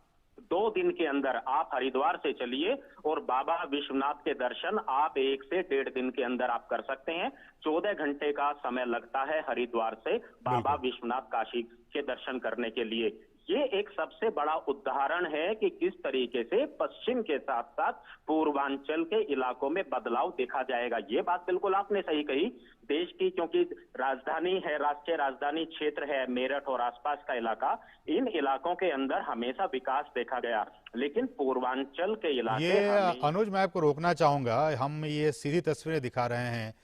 2 दिन के अंदर आप हरिद्वार से चलिए और बाबा विश्वनाथ के दर्शन आप 1 से 1.5 दिन के अंदर आप कर सकते हैं। 14 घंटे का समय लगता है हरिद्वार से बाबा विश्वनाथ काशी के दर्शन करने के लिए। ये एक सबसे बड़ा उदाहरण है कि किस तरीके से पश्चिम के साथ साथ पूर्वांचल के इलाकों में बदलाव देखा जाएगा। ये बात बिल्कुल आपने सही कही। देश की, क्योंकि राजधानी है, राष्ट्रीय राजधानी क्षेत्र है मेरठ और आसपास का इलाका, इन इलाकों के अंदर हमेशा विकास देखा गया, लेकिन पूर्वांचल के इलाके ये अनुज, मैं आपको रोकना चाहूंगा। हम ये सीधी तस्वीरें दिखा रहे हैं,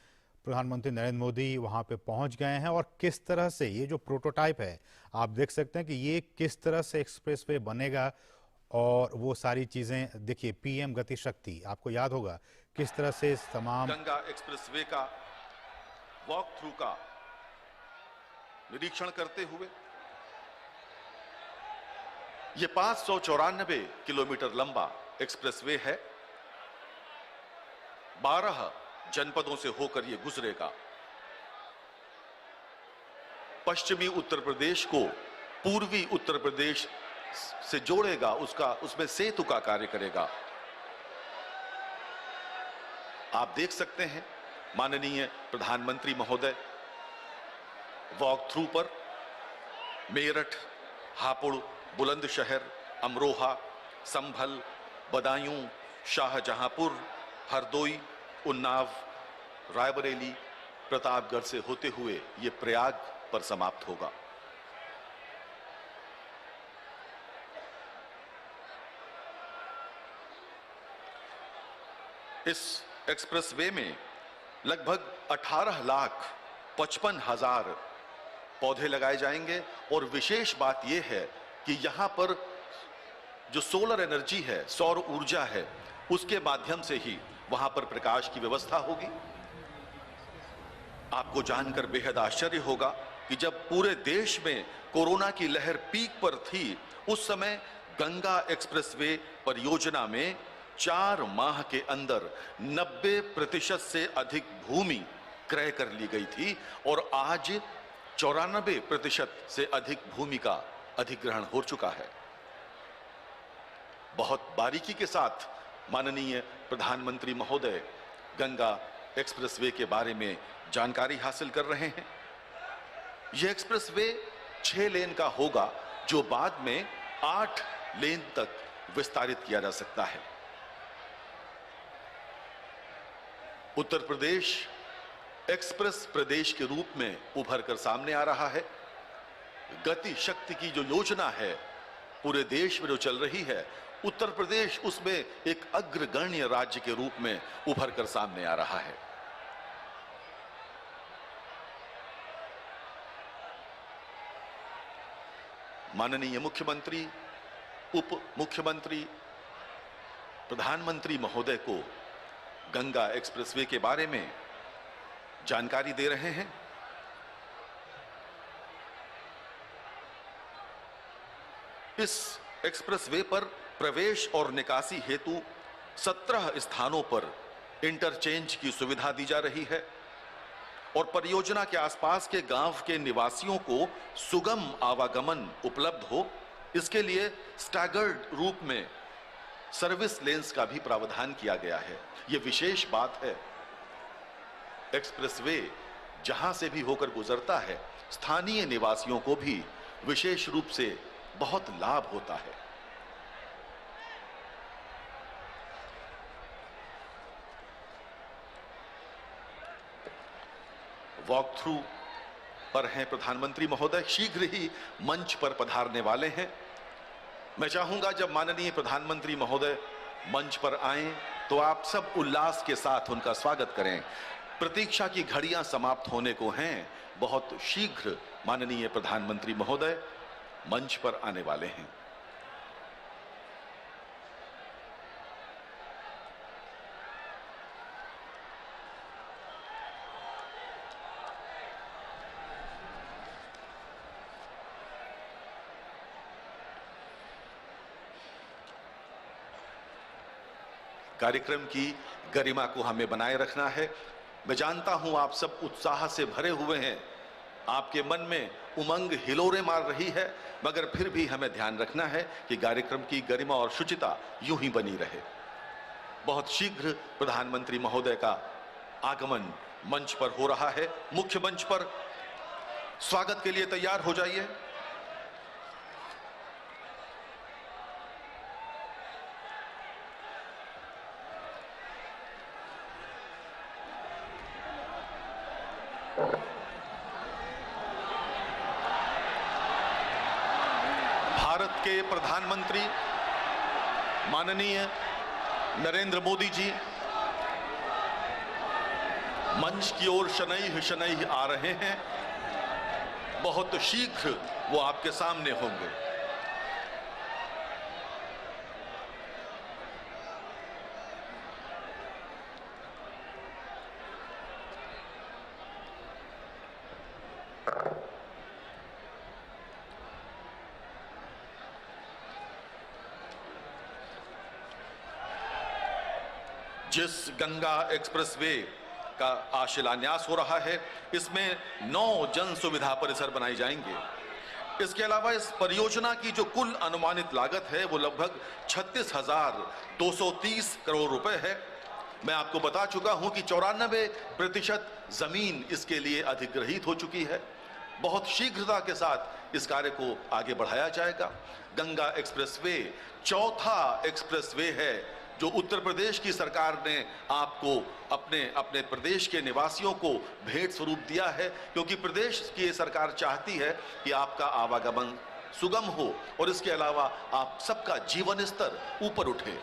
प्रधानमंत्री नरेंद्र मोदी वहां पे पहुंच गए हैं और किस तरह से ये जो प्रोटोटाइप है आप देख सकते हैं कि ये किस तरह से एक्सप्रेसवे बनेगा और वो सारी चीजें देखिए। पीएम गति शक्ति, आपको याद होगा किस तरह से तमाम गंगा एक्सप्रेसवे का वॉक थ्रू का निरीक्षण करते हुए ये 594 किलोमीटर लंबा एक्सप्रेसवे है। 12 जनपदों से होकर यह गुजरेगा। पश्चिमी उत्तर प्रदेश को पूर्वी उत्तर प्रदेश से जोड़ेगा, उसमें सेतु का कार्य करेगा। आप देख सकते हैं माननीय प्रधानमंत्री महोदय वॉक थ्रू पर मेरठ, हापुड़, बुलंदशहर, अमरोहा, संभल, बदायूं, शाहजहांपुर, हरदोई, उन्नाव, रायबरेली, प्रतापगढ़ से होते हुए ये प्रयाग पर समाप्त होगा। इस एक्सप्रेसवे में लगभग 18,55,000 पौधे लगाए जाएंगे और विशेष बात यह है कि यहां पर जो सोलर एनर्जी है, सौर ऊर्जा है, उसके माध्यम से ही वहां पर प्रकाश की व्यवस्था होगी। आपको जानकर बेहद आश्चर्य होगा कि जब पूरे देश में कोरोना की लहर पीक पर थी, उस समय गंगा एक्सप्रेसवे परियोजना में 4 माह के अंदर 90% से अधिक भूमि क्रय कर ली गई थी और आज 94% से अधिक भूमि का अधिग्रहण हो चुका है। बहुत बारीकी के साथ माननीय प्रधानमंत्री महोदय गंगा एक्सप्रेसवे के बारे में जानकारी हासिल कर रहे हैं। यह एक्सप्रेसवे 6 लेन का होगा, जो बाद में 8 लेन तक विस्तारित किया जा सकता है। उत्तर प्रदेश एक्सप्रेस प्रदेश के रूप में उभर कर सामने आ रहा है। गति शक्ति की जो योजना है पूरे देश में जो चल रही है, उत्तर प्रदेश उसमें एक अग्रगण्य राज्य के रूप में उभर कर सामने आ रहा है। माननीय मुख्यमंत्री, उप मुख्यमंत्री, प्रधानमंत्री महोदय को गंगा एक्सप्रेसवे के बारे में जानकारी दे रहे हैं। इस एक्सप्रेसवे पर प्रवेश और निकासी हेतु 17 स्थानों पर इंटरचेंज की सुविधा दी जा रही है और परियोजना के आसपास के गांव के निवासियों को सुगम आवागमन उपलब्ध हो, इसके लिए स्टैगर्ड रूप में सर्विस लेन्स का भी प्रावधान किया गया है। यह विशेष बात है। एक्सप्रेसवे जहां से भी होकर गुजरता है, स्थानीय निवासियों को भी विशेष रूप से बहुत लाभ होता है। वॉक थ्रू पर हैं प्रधानमंत्री महोदय, शीघ्र ही मंच पर पधारने वाले हैं। मैं चाहूंगा जब माननीय प्रधानमंत्री महोदय मंच पर आएं तो आप सब उल्लास के साथ उनका स्वागत करें। प्रतीक्षा की घड़ियां समाप्त होने को हैं। बहुत शीघ्र माननीय प्रधानमंत्री महोदय मंच पर आने वाले हैं। कार्यक्रम की गरिमा को हमें बनाए रखना है। मैं जानता हूं आप सब उत्साह से भरे हुए हैं, आपके मन में उमंग हिलोरे मार रही है, मगर फिर भी हमें ध्यान रखना है कि कार्यक्रम की गरिमा और शुचिता यूं ही बनी रहे। बहुत शीघ्र प्रधानमंत्री महोदय का आगमन मंच पर हो रहा है। मुख्य मंच पर स्वागत के लिए तैयार हो जाइए। भारत के प्रधानमंत्री माननीय नरेंद्र मोदी जी मंच की ओर शनैः शनैः आ रहे हैं। बहुत शीघ्र वो आपके सामने होंगे। जिस गंगा एक्सप्रेसवे का आज शिलान्यास हो रहा है, इसमें 9 जन सुविधा परिसर बनाए जाएंगे। इसके अलावा इस परियोजना की जो कुल अनुमानित लागत है वो लगभग 36,230 करोड़ रुपए है। मैं आपको बता चुका हूं कि 94% जमीन इसके लिए अधिग्रहित हो चुकी है। बहुत शीघ्रता के साथ इस कार्य को आगे बढ़ाया जाएगा। गंगा एक्सप्रेसवे चौथा एक्सप्रेसवे है जो उत्तर प्रदेश की सरकार ने आपको अपने प्रदेश के निवासियों को भेंट स्वरूप दिया है, क्योंकि प्रदेश की सरकार चाहती है कि आपका आवागमन सुगम हो और इसके अलावा आप सबका जीवन स्तर ऊपर उठे।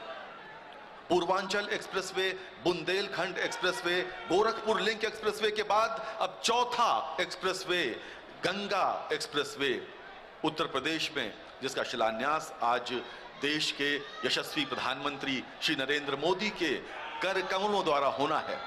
Purvanchal expressway, Bundelkhand expressway, Gorakhpur link expressway के बाद अब चौथा एक्सप्रेसवे गंगा एक्सप्रेसवे उत्तर प्रदेश में, जिसका शिलान्यास आज देश के यशस्वी प्रधानमंत्री श्री नरेंद्र मोदी के कर कमलों द्वारा होना है।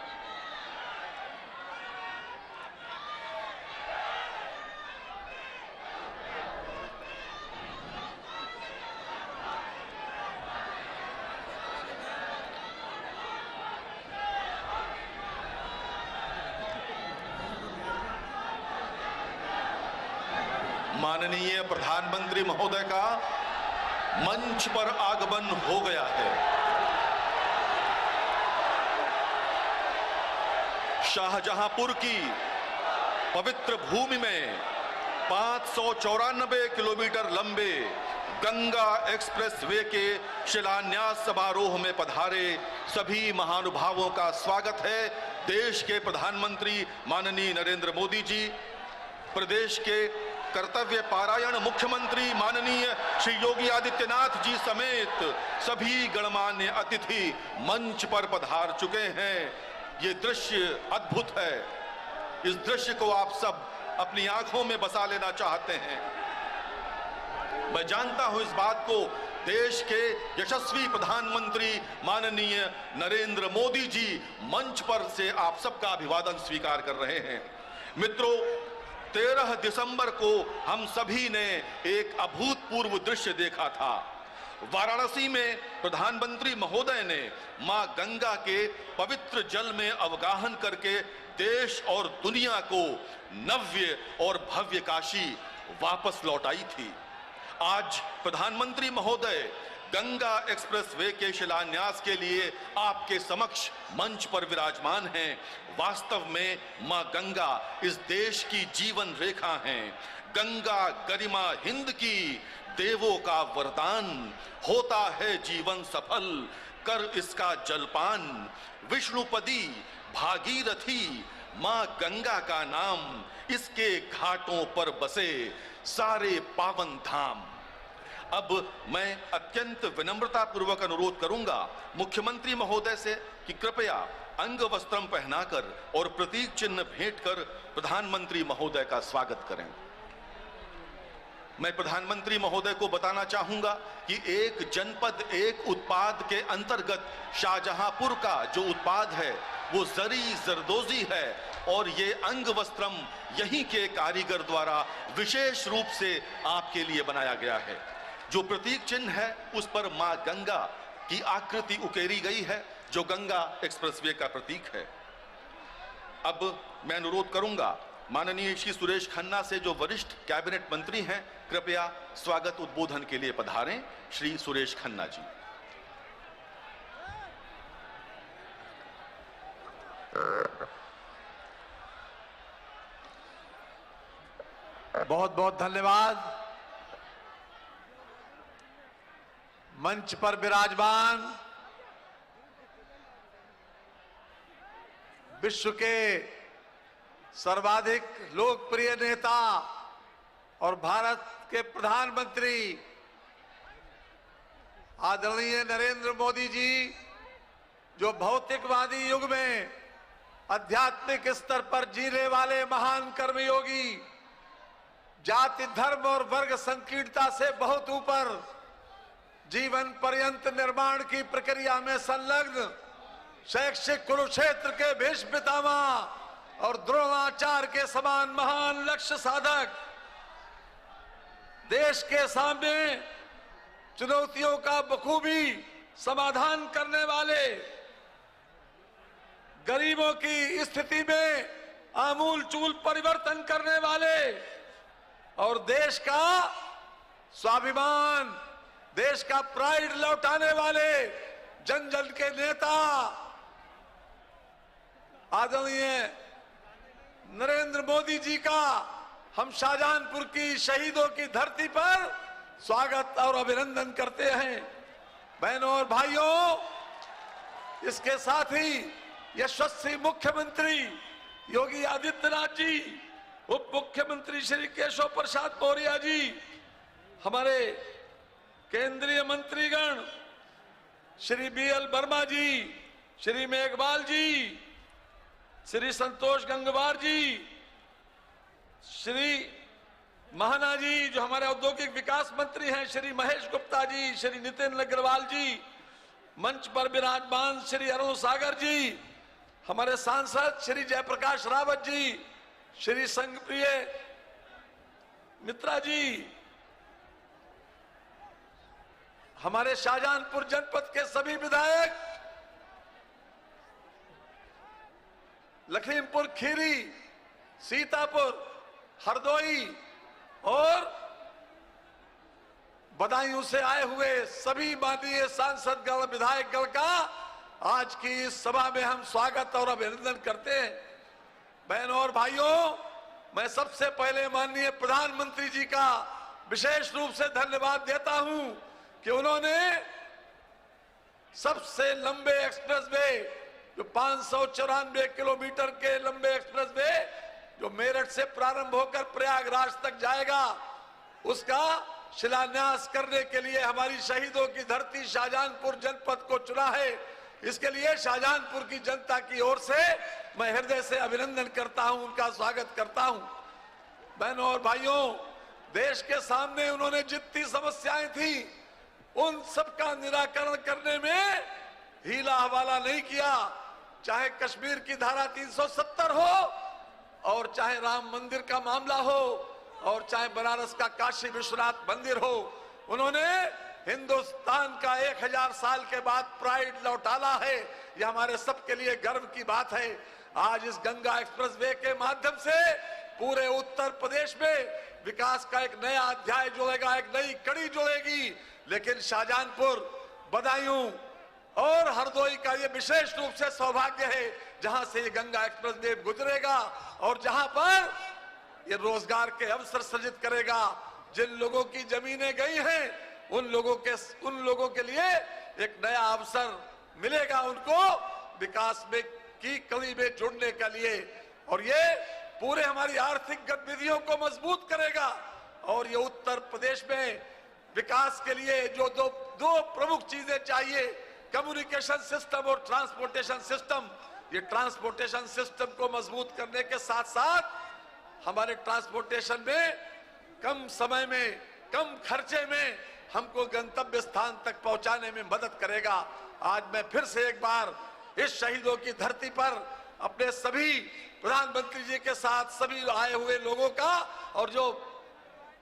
माननीय प्रधानमंत्री महोदय का मंच पर आगमन हो गया है। शाहजहांपुर की पवित्र भूमि में 594 किलोमीटर लंबे गंगा एक्सप्रेसवे के शिलान्यास समारोह में पधारे सभी महानुभावों का स्वागत है। देश के प्रधानमंत्री माननीय नरेंद्र मोदी जी, प्रदेश के कर्तव्य पारायण मुख्यमंत्री माननीय श्री योगी आदित्यनाथ जी समेत सभी गणमान्य अतिथि मंच पर पधार चुके हैं। ये दृश्य अद्भुत है। इस दृश्य को आप सब अपनी आंखों में बसा लेना चाहते हैं। मैं जानता हूं इस बात को देश के यशस्वी प्रधानमंत्री माननीय नरेंद्र मोदी जी मंच पर से आप सबका अभिवादन स्वीकार कर रहे हैं। मित्रों, 13 दिसंबर को हम सभी ने एक अभूतपूर्व दृश्य देखा था। वाराणसी में प्रधानमंत्री महोदय ने मां गंगा के पवित्र जल में अवगाहन करके देश और दुनिया को नव्य और भव्य काशी वापस लौटाई थी। आज प्रधानमंत्री महोदय गंगा एक्सप्रेसवे के शिलान्यास के लिए आपके समक्ष मंच पर विराजमान हैं। वास्तव में मां गंगा इस देश की जीवन रेखा हैं। गंगा गरिमा हिंद की, देवों का वरदान, होता है जीवन सफल, कर इसका जलपान। विष्णुपदी भागीरथी मां गंगा का नाम, इसके घाटों पर बसे सारे पावन धाम। अब मैं अत्यंत विनम्रता पूर्वक अनुरोध करूंगा मुख्यमंत्री महोदय से कि कृपया अंग वस्त्रम पहनाकर और प्रतीक चिन्ह भेंट कर प्रधानमंत्री महोदय का स्वागत करें। मैं प्रधानमंत्री महोदय को बताना चाहूंगा कि एक जनपद एक उत्पाद के अंतर्गत शाहजहांपुर का जो उत्पाद है वो जरी जरदोजी है और ये अंग वस्त्रम यहीं के कारीगर द्वारा विशेष रूप से आपके लिए बनाया गया है। जो प्रतीक चिन्ह है उस पर मां गंगा की आकृति उकेरी गई है जो गंगा एक्सप्रेसवे का प्रतीक है। अब मैं अनुरोध करूंगा माननीय श्री सुरेश खन्ना से जो वरिष्ठ कैबिनेट मंत्री हैं, कृपया स्वागत उद्बोधन के लिए पधारें। श्री सुरेश खन्ना जी। बहुत बहुत धन्यवाद। मंच पर विराजमान विश्व के सर्वाधिक लोकप्रिय नेता और भारत के प्रधानमंत्री आदरणीय नरेंद्र मोदी जी, जो भौतिकवादी युग में आध्यात्मिक स्तर पर जीने वाले महान कर्मयोगी, जाति धर्म और वर्ग संकीर्णता से बहुत ऊपर जीवन पर्यंत निर्माण की प्रक्रिया में संलग्न शैक्षिक कुरुक्षेत्र के भीष्म पितामह और द्रोणाचार्य के समान महान लक्ष्य साधक, देश के सामने चुनौतियों का बखूबी समाधान करने वाले, गरीबों की स्थिति में आमूल चूल परिवर्तन करने वाले और देश का स्वाभिमान, देश का प्राइड लौटाने वाले जन जन के नेता आदरणीय नरेंद्र मोदी जी का हम शाहजहांपुर की शहीदों की धरती पर स्वागत और अभिनंदन करते हैं। बहनों और भाइयों, इसके साथ ही यशस्वी मुख्यमंत्री योगी आदित्यनाथ जी, उप मुख्यमंत्री श्री केशव प्रसाद मौर्य जी, हमारे केंद्रीय मंत्रीगण श्री BL वर्मा जी, श्री मेघवाल जी, श्री संतोष गंगवार जी, श्री महाना जी जो हमारे औद्योगिक विकास मंत्री हैं, श्री महेश गुप्ता जी, श्री नितिन अग्रवाल जी, मंच पर विराजमान श्री अरुण सागर जी, हमारे सांसद श्री जयप्रकाश रावत जी, श्री संघप्रिय मित्रा जी, हमारे शाहजहांपुर जनपद के सभी विधायक, लखीमपुर खीरी, सीतापुर, हरदोई और बदायूं से आए हुए सभी माननीय सांसदगण, विधायकगण का आज की इस सभा में हम स्वागत और अभिनंदन करते हैं। बहनों और भाइयों, मैं सबसे पहले माननीय प्रधानमंत्री जी का विशेष रूप से धन्यवाद देता हूं कि उन्होंने सबसे लंबे एक्सप्रेसवे जो 594 किलोमीटर के लंबे एक्सप्रेसवे जो मेरठ से प्रारंभ होकर प्रयागराज तक जाएगा, उसका शिलान्यास करने के लिए हमारी शहीदों की धरती शाहजहांपुर जनपद को चुना है। इसके लिए शाहजहांपुर की जनता की ओर से मैं हृदय से अभिनंदन करता हूं, उनका स्वागत करता हूं। बहनों और भाइयों, देश के सामने उन्होंने जितनी समस्याएं थी उन सबका निराकरण करने में हीला हवाला नहीं किया। चाहे कश्मीर की धारा 370 हो और चाहे राम मंदिर का मामला हो और चाहे बनारस का काशी विश्वनाथ मंदिर हो, उन्होंने हिंदुस्तान का 1000 साल के बाद प्राइड लौटाला है। यह हमारे सबके लिए गर्व की बात है। आज इस गंगा एक्सप्रेसवे के माध्यम से पूरे उत्तर प्रदेश में विकास का एक नया अध्याय जुड़ेगा, एक नई कड़ी जुड़ेगी। लेकिन शाहजहांपुर, बदायूं और हरदोई का ये विशेष रूप से सौभाग्य है जहां से ये गंगा एक्सप्रेसवे गुजरेगा और जहां पर ये रोजगार के अवसर सृजित करेगा। जिन लोगों की जमीनें गई हैं उन लोगों के लिए एक नया अवसर मिलेगा, उनको विकास में की कड़ी में जुड़ने के लिए, और ये पूरे हमारी आर्थिक गतिविधियों को मजबूत करेगा। और ये उत्तर प्रदेश में विकास के लिए जो दो प्रमुख चीजें चाहिए, कम्युनिकेशन सिस्टम और ट्रांसपोर्टेशन सिस्टम। ये ट्रांसपोर्टेशन सिस्टम को मजबूत करने के साथ साथ हमारे ट्रांसपोर्टेशन में कम समय में, कम खर्चे में हमको गंतव्य स्थान तक पहुंचाने में मदद करेगा। आज मैं फिर से एक बार इस शहीदों की धरती पर अपने सभी प्रधानमंत्री जी के साथ सभी आए हुए लोगों का और जो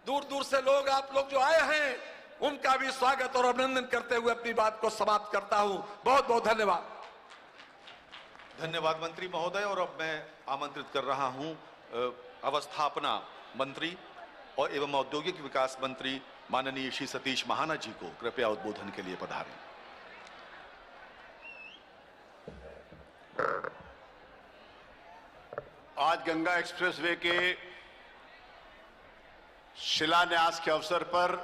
दूर दूर से लोग आप लोग जो आए हैं उनका भी स्वागत और अभिनंदन करते हुए अपनी बात को समाप्त करता हूं। बहुत बहुत धन्यवाद। धन्यवाद मंत्री महोदय। और अब मैं आमंत्रित कर रहा हूं अवस्थापना मंत्री और एवं औद्योगिक विकास मंत्री माननीय श्री सतीश महाना जी को कृपया उद्बोधन के लिए पधारें। आज गंगा एक्सप्रेसवे के शिलान्यास के अवसर पर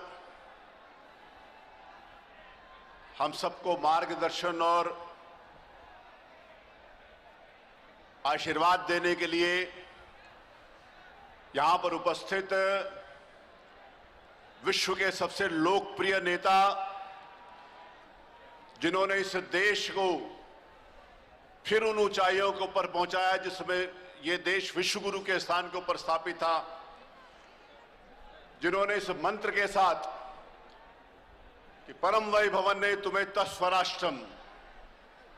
हम सबको मार्गदर्शन और आशीर्वाद देने के लिए यहां पर उपस्थित विश्व के सबसे लोकप्रिय नेता, जिन्होंने इस देश को फिर उन ऊंचाइयों के ऊपर पहुंचाया जिसमें यह देश विश्वगुरु के स्थान के ऊपर स्थापित था, जिन्होंने इस मंत्र के साथ कि परम वैभवन ने तुम्हें तस्वराष्ट्रम,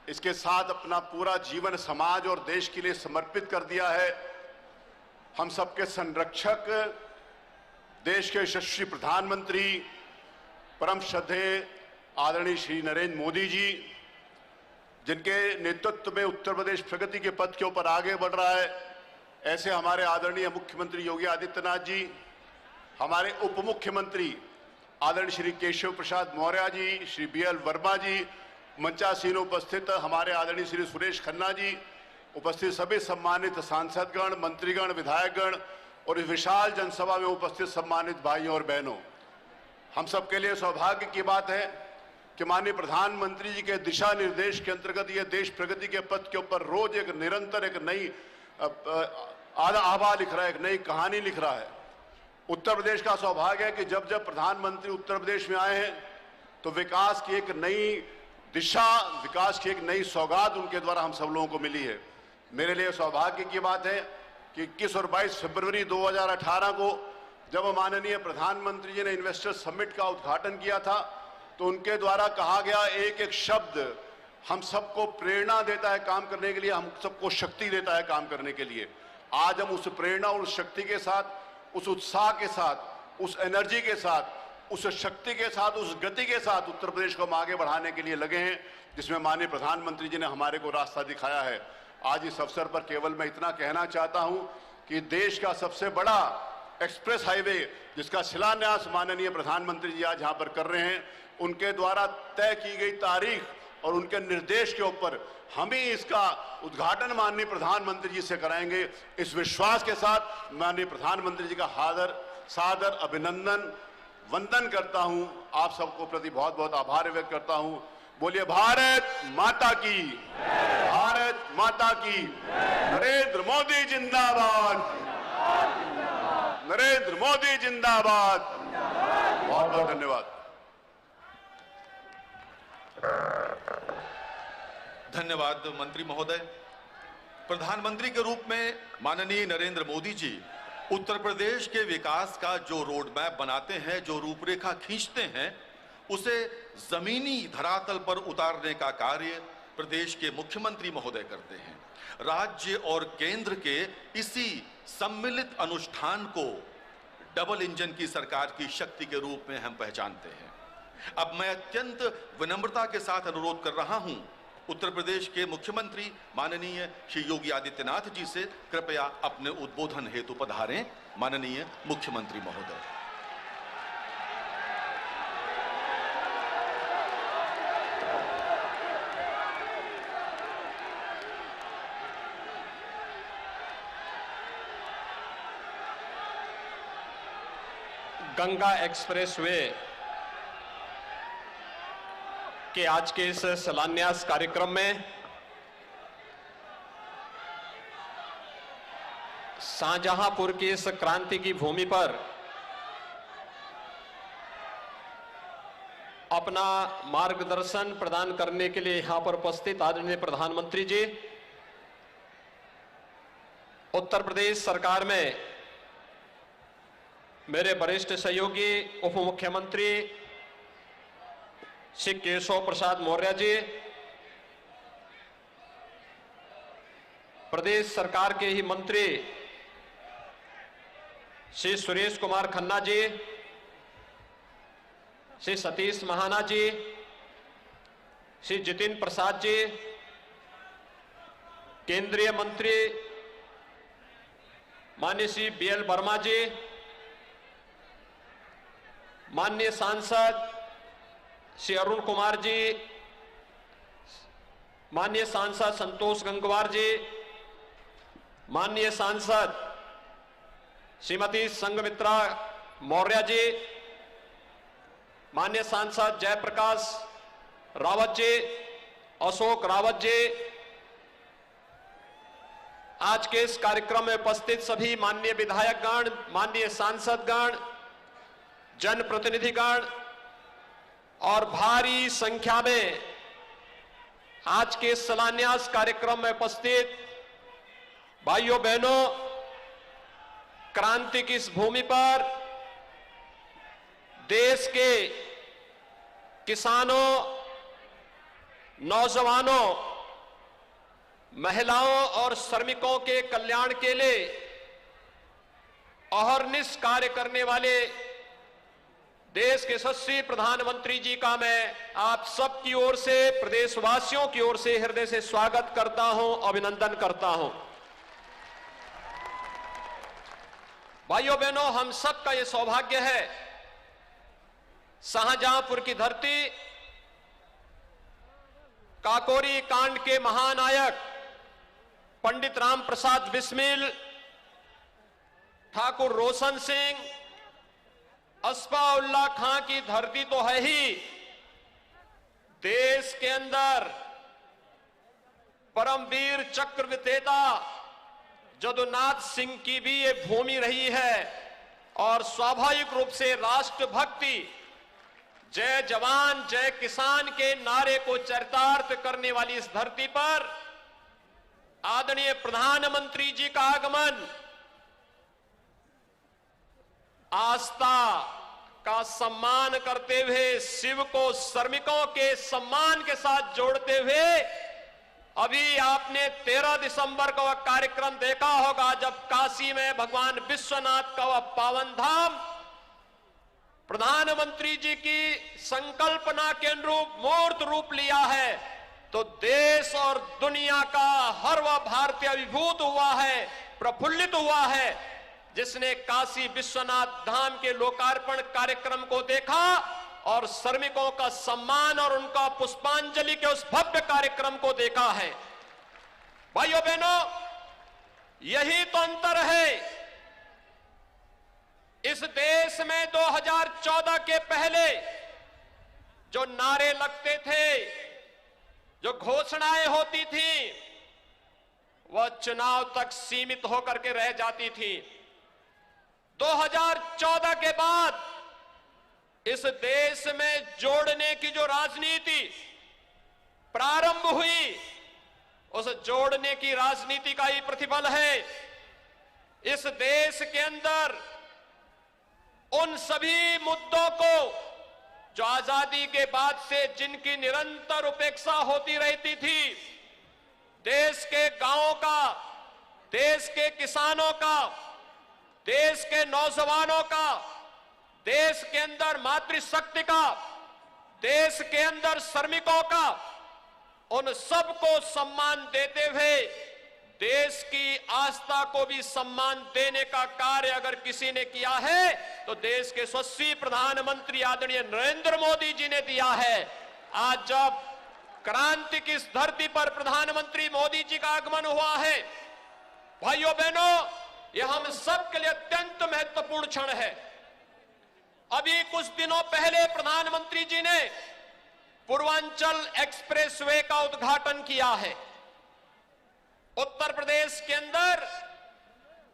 इसके साथ अपना पूरा जीवन समाज और देश के लिए समर्पित कर दिया है। हम सबके संरक्षक, देश के यशस्वी प्रधानमंत्री परम श्रद्धेय आदरणीय श्री नरेंद्र मोदी जी, जिनके नेतृत्व में उत्तर प्रदेश प्रगति के पथ के ऊपर आगे बढ़ रहा है, ऐसे हमारे आदरणीय मुख्यमंत्री योगी आदित्यनाथ जी, हमारे उप मुख्यमंत्री आदरणीय श्री केशव प्रसाद मौर्य जी, श्री BL वर्मा जी, मंचासीन उपस्थित हमारे आदरणीय श्री सुरेश खन्ना जी, उपस्थित सभी सम्मानित सांसदगण, मंत्रीगण, विधायकगण और इस विशाल जनसभा में उपस्थित सम्मानित भाइयों और बहनों, हम सबके लिए सौभाग्य की बात है कि माननीय प्रधानमंत्री जी के दिशा निर्देश के अंतर्गत ये देश प्रगति के पथ के ऊपर रोज एक निरंतर एक नई आभा लिख रहा है, एक नई कहानी लिख रहा है। उत्तर प्रदेश का सौभाग्य है कि जब जब प्रधानमंत्री उत्तर प्रदेश में आए हैं तो विकास की एक नई दिशा, विकास की एक नई सौगात उनके द्वारा हम सब लोगों को मिली है। मेरे लिए सौभाग्य की बात है कि 21 और 22 फरवरी 2018 को जब माननीय प्रधानमंत्री जी ने इन्वेस्टर समिट का उद्घाटन किया था तो उनके द्वारा कहा गया एक एक शब्द हम सबको प्रेरणा देता है काम करने के लिए, हम सबको शक्ति देता है काम करने के लिए। आज हम उस प्रेरणा और उस शक्ति के साथ, उस उत्साह के साथ, उस एनर्जी के साथ, उस शक्ति के साथ, उस गति के साथ उत्तर प्रदेश को हम आगे बढ़ाने के लिए लगे हैं, जिसमें माननीय प्रधानमंत्री जी ने हमारे को रास्ता दिखाया है। आज इस अवसर पर केवल मैं इतना कहना चाहता हूं कि देश का सबसे बड़ा एक्सप्रेस हाईवे जिसका शिलान्यास माननीय प्रधानमंत्री जी आज यहां पर कर रहे हैं, उनके द्वारा तय की गई तारीख और उनके निर्देश के ऊपर हम ही इसका उद्घाटन माननीय प्रधानमंत्री जी से कराएंगे। इस विश्वास के साथ माननीय प्रधानमंत्री जी का सादर अभिनंदन वंदन करता हूं, आप सबको प्रति बहुत बहुत आभार व्यक्त करता हूं। बोलिए भारत माता की, भारत माता की। नरेंद्र मोदी जिंदाबाद, नरेंद्र मोदी जिंदाबाद। बहुत बहुत धन्यवाद। धन्यवाद मंत्री महोदय। प्रधानमंत्री के रूप में माननीय नरेंद्र मोदी जी उत्तर प्रदेश के विकास का जो रोड मैप बनाते हैं, जो रूपरेखा खींचते हैं, उसे जमीनी धरातल पर उतारने का कार्य प्रदेश के मुख्यमंत्री महोदय करते हैं। राज्य और केंद्र के इसी सम्मिलित अनुष्ठान को डबल इंजन की सरकार की शक्ति के रूप में हम पहचानते हैं। अब मैं अत्यंत विनम्रता के साथ अनुरोध कर रहा हूं उत्तर प्रदेश के मुख्यमंत्री माननीय श्री योगी आदित्यनाथ जी से, कृपया अपने उद्बोधन हेतु पधारें। माननीय मुख्यमंत्री महोदय। गंगा एक्सप्रेसवे के आज के इस शिलान्यास कार्यक्रम में शाहजहांपुर की इस क्रांति की भूमि पर अपना मार्गदर्शन प्रदान करने के लिए यहां पर उपस्थित आदरणीय प्रधानमंत्री जी, उत्तर प्रदेश सरकार में मेरे वरिष्ठ सहयोगी उप मुख्यमंत्री श्री केशव प्रसाद मौर्य जी, प्रदेश सरकार के ही मंत्री श्री सुरेश कुमार खन्ना जी, श्री सतीश महाना जी, श्री जितिन प्रसाद जी, केंद्रीय मंत्री माननीय श्री बीएल वर्मा जी, माननीय सांसद श्री अरुण कुमार जी, माननीय सांसद संतोष गंगवार जी, माननीय सांसद श्रीमती संघमित्रा मौर्य जी, माननीय सांसद जयप्रकाश रावत जी, अशोक रावत जी, आज के इस कार्यक्रम में उपस्थित सभी माननीय विधायकगण, माननीय सांसदगण, जनप्रतिनिधिगण और भारी संख्या में आज के शिलान्यास कार्यक्रम में उपस्थित भाइयों बहनों, क्रांति की इस भूमि पर देश के किसानों, नौजवानों, महिलाओं और श्रमिकों के कल्याण के लिए अहर्निश कार्य करने वाले देश के यशस्वी प्रधानमंत्री जी का मैं आप सबकी ओर से, प्रदेशवासियों की ओर से हृदय से स्वागत करता हूं, अभिनंदन करता हूं। भाइयों बहनों, हम सबका यह सौभाग्य है, शाहजहांपुर की धरती काकोरी कांड के महानायक पंडित राम प्रसाद बिस्मिल, ठाकुर रोशन सिंह, अस्फाउल्लाह खां की धरती तो है ही, देश के अंदर परमवीर चक्र विजेता जदुनाथ सिंह की भी ये भूमि रही है और स्वाभाविक रूप से राष्ट्रभक्ति, जय जवान जय किसान के नारे को चरितार्थ करने वाली इस धरती पर आदरणीय प्रधानमंत्री जी का आगमन आस्था का सम्मान करते हुए, शिव को श्रमिकों के सम्मान के साथ जोड़ते हुए, अभी आपने 13 दिसंबर का वह कार्यक्रम देखा होगा जब काशी में भगवान विश्वनाथ का वह पावन धाम प्रधानमंत्री जी की संकल्पना के अनुरूप मूर्त रूप लिया है, तो देश और दुनिया का हर वह भारतीय अभिभूत हुआ है, प्रफुल्लित हुआ है, जिसने काशी विश्वनाथ धाम के लोकार्पण कार्यक्रम को देखा और श्रमिकों का सम्मान और उनका पुष्पांजलि के उस भव्य कार्यक्रम को देखा है। भाइयों बहनों, यही तो अंतर है इस देश में 2014 के पहले जो नारे लगते थे, जो घोषणाएं होती थी, वह चुनाव तक सीमित होकर के रह जाती थी। 2014 के बाद इस देश में जोड़ने की जो राजनीति प्रारंभ हुई, उस जोड़ने की राजनीति का ही प्रतिफल है इस देश के अंदर उन सभी मुद्दों को जो आजादी के बाद से जिनकी निरंतर उपेक्षा होती रहती थी, देश के गांवों का, देश के किसानों का, देश के नौजवानों का, देश के अंदर मातृशक्ति का, देश के अंदर श्रमिकों का, उन सबको सम्मान देते हुए देश की आस्था को भी सम्मान देने का कार्य अगर किसी ने किया है तो देश के यशस्वी प्रधानमंत्री आदरणीय नरेंद्र मोदी जी ने दिया है। आज जब क्रांति की इस धरती पर प्रधानमंत्री मोदी जी का आगमन हुआ है, भाइयों बहनों, यह हम सब के लिए अत्यंत महत्वपूर्ण क्षण है। अभी कुछ दिनों पहले प्रधानमंत्री जी ने पूर्वांचल एक्सप्रेसवे का उद्घाटन किया है। उत्तर प्रदेश के अंदर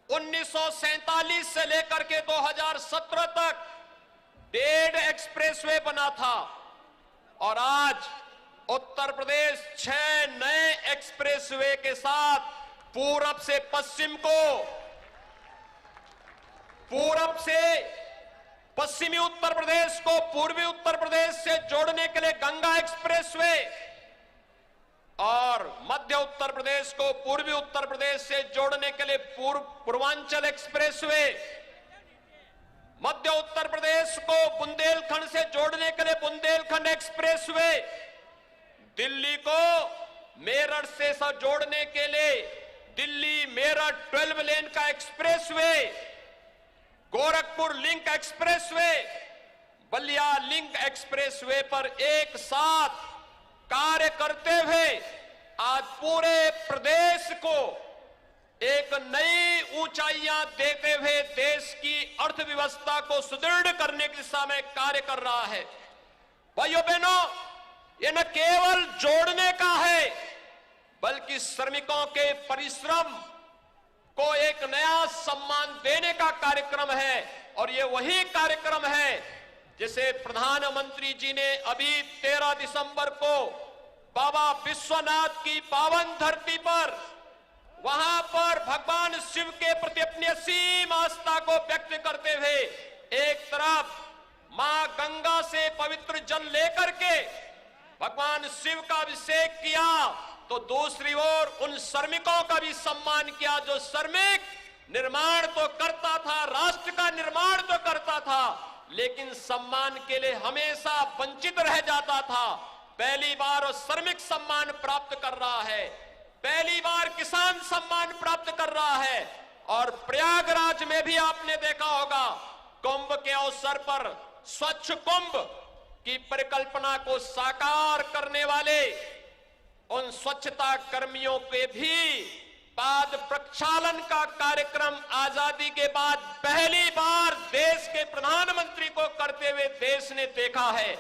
1947 से लेकर के 2017 तक 1.5 एक्सप्रेसवे बना था और आज उत्तर प्रदेश 6 नए एक्सप्रेसवे के साथ पूरब से पश्चिम को, पूरब से पश्चिमी उत्तर प्रदेश को पूर्वी उत्तर प्रदेश से जोड़ने के लिए गंगा एक्सप्रेसवे और मध्य उत्तर प्रदेश को पूर्वी उत्तर प्रदेश से जोड़ने के लिए पूर्वांचल एक्सप्रेसवे, मध्य उत्तर प्रदेश को बुंदेलखंड से जोड़ने के लिए बुंदेलखंड एक्सप्रेसवे, दिल्ली को मेरठ से जोड़ने के लिए दिल्ली मेरठ 12 लेन का expressway, Gorakhpur link expressway, Ballia link expressway पर एक साथ कार्य करते हुए आज पूरे प्रदेश को एक नई ऊंचाइयां देते हुए देश की अर्थव्यवस्था को सुदृढ़ करने की दिशा में कार्य कर रहा है। भाइयों बहनों, ये न केवल जोड़ने का है बल्कि श्रमिकों के परिश्रम को एक नया सम्मान देने का कार्यक्रम है और ये वही कार्यक्रम है जिसे प्रधानमंत्री जी ने अभी 13 दिसंबर को बाबा विश्वनाथ की पावन धरती पर, वहां पर भगवान शिव के प्रति अपनी असीम आस्था को व्यक्त करते हुए एक तरफ मां गंगा से पवित्र जल लेकर के भगवान शिव का अभिषेक किया तो दूसरी ओर उन श्रमिकों का भी सम्मान किया जो श्रमिक निर्माण तो करता था, राष्ट्र का निर्माण तो करता था, लेकिन सम्मान के लिए हमेशा वंचित रह जाता था। पहली बार वो श्रमिक सम्मान प्राप्त कर रहा है, पहली बार किसान सम्मान प्राप्त कर रहा है। और प्रयागराज में भी आपने देखा होगा, कुंभ के अवसर पर स्वच्छ कुंभ की परिकल्पना को साकार करने वाले उन स्वच्छता कर्मियों के भी पाद प्रक्षालन का कार्यक्रम आजादी के बाद पहली बार देश के प्रधानमंत्री को करते हुए देश ने देखा है।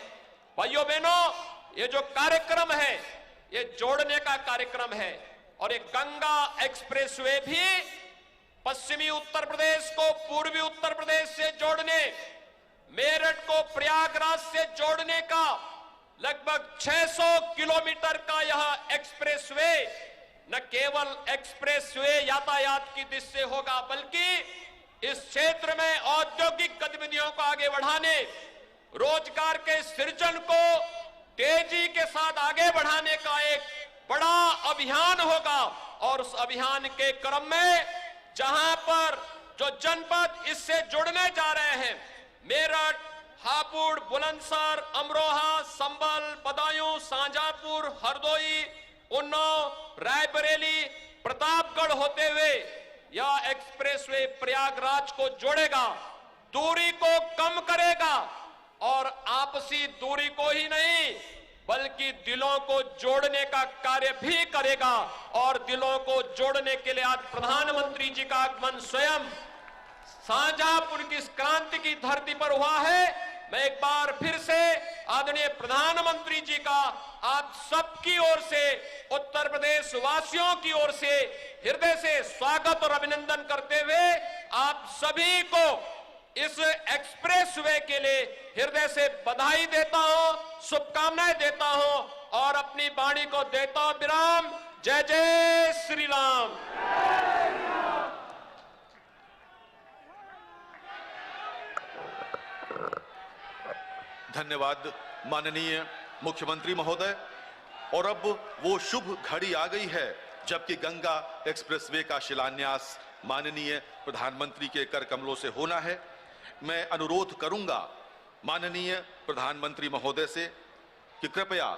भाइयों बहनों, ये जो कार्यक्रम है ये जोड़ने का कार्यक्रम है और ये गंगा एक्सप्रेसवे भी पश्चिमी उत्तर प्रदेश को पूर्वी उत्तर प्रदेश से जोड़ने, मेरठ को प्रयागराज से जोड़ने का लगभग 600 किलोमीटर का यह एक्सप्रेसवे न केवल एक्सप्रेसवे यातायात की दृष्टि से होगा बल्कि इस क्षेत्र में औद्योगिक गतिविधियों को आगे बढ़ाने, रोजगार के सृजन को तेजी के साथ आगे बढ़ाने का एक बड़ा अभियान होगा। और उस अभियान के क्रम में जहां पर जो जनपद इससे जुड़ने जा रहे हैं, मेरठ, हापुड़, बुलंदशहर, अमरोहा, संभल, बदायूं, शाहजहांपुर, हरदोई, उन्नाव, रायबरेली, प्रतापगढ़ होते हुए यह एक्सप्रेसवे प्रयागराज को जोड़ेगा, दूरी को कम करेगा और आपसी दूरी को ही नहीं बल्कि दिलों को जोड़ने का कार्य भी करेगा। और दिलों को जोड़ने के लिए आज प्रधानमंत्री जी का आगमन स्वयं शाहजहांपुर की इस क्रांति की धरती पर हुआ है। मैं एक बार फिर से आदरणीय प्रधानमंत्री जी का आप सबकी ओर से, उत्तर प्रदेश वासियों की ओर से हृदय से स्वागत और अभिनंदन करते हुए आप सभी को इस एक्सप्रेसवे के लिए हृदय से बधाई देता हूं, शुभकामनाएं देता हूं और अपनी वाणी को देता हूं विराम। जय जय श्री राम। धन्यवाद माननीय मुख्यमंत्री महोदय। और अब वो शुभ घड़ी आ गई है जबकि गंगा एक्सप्रेसवे का शिलान्यास माननीय प्रधानमंत्री के कर कमलों से होना है। मैं अनुरोध करूंगा माननीय प्रधानमंत्री महोदय से कि कृपया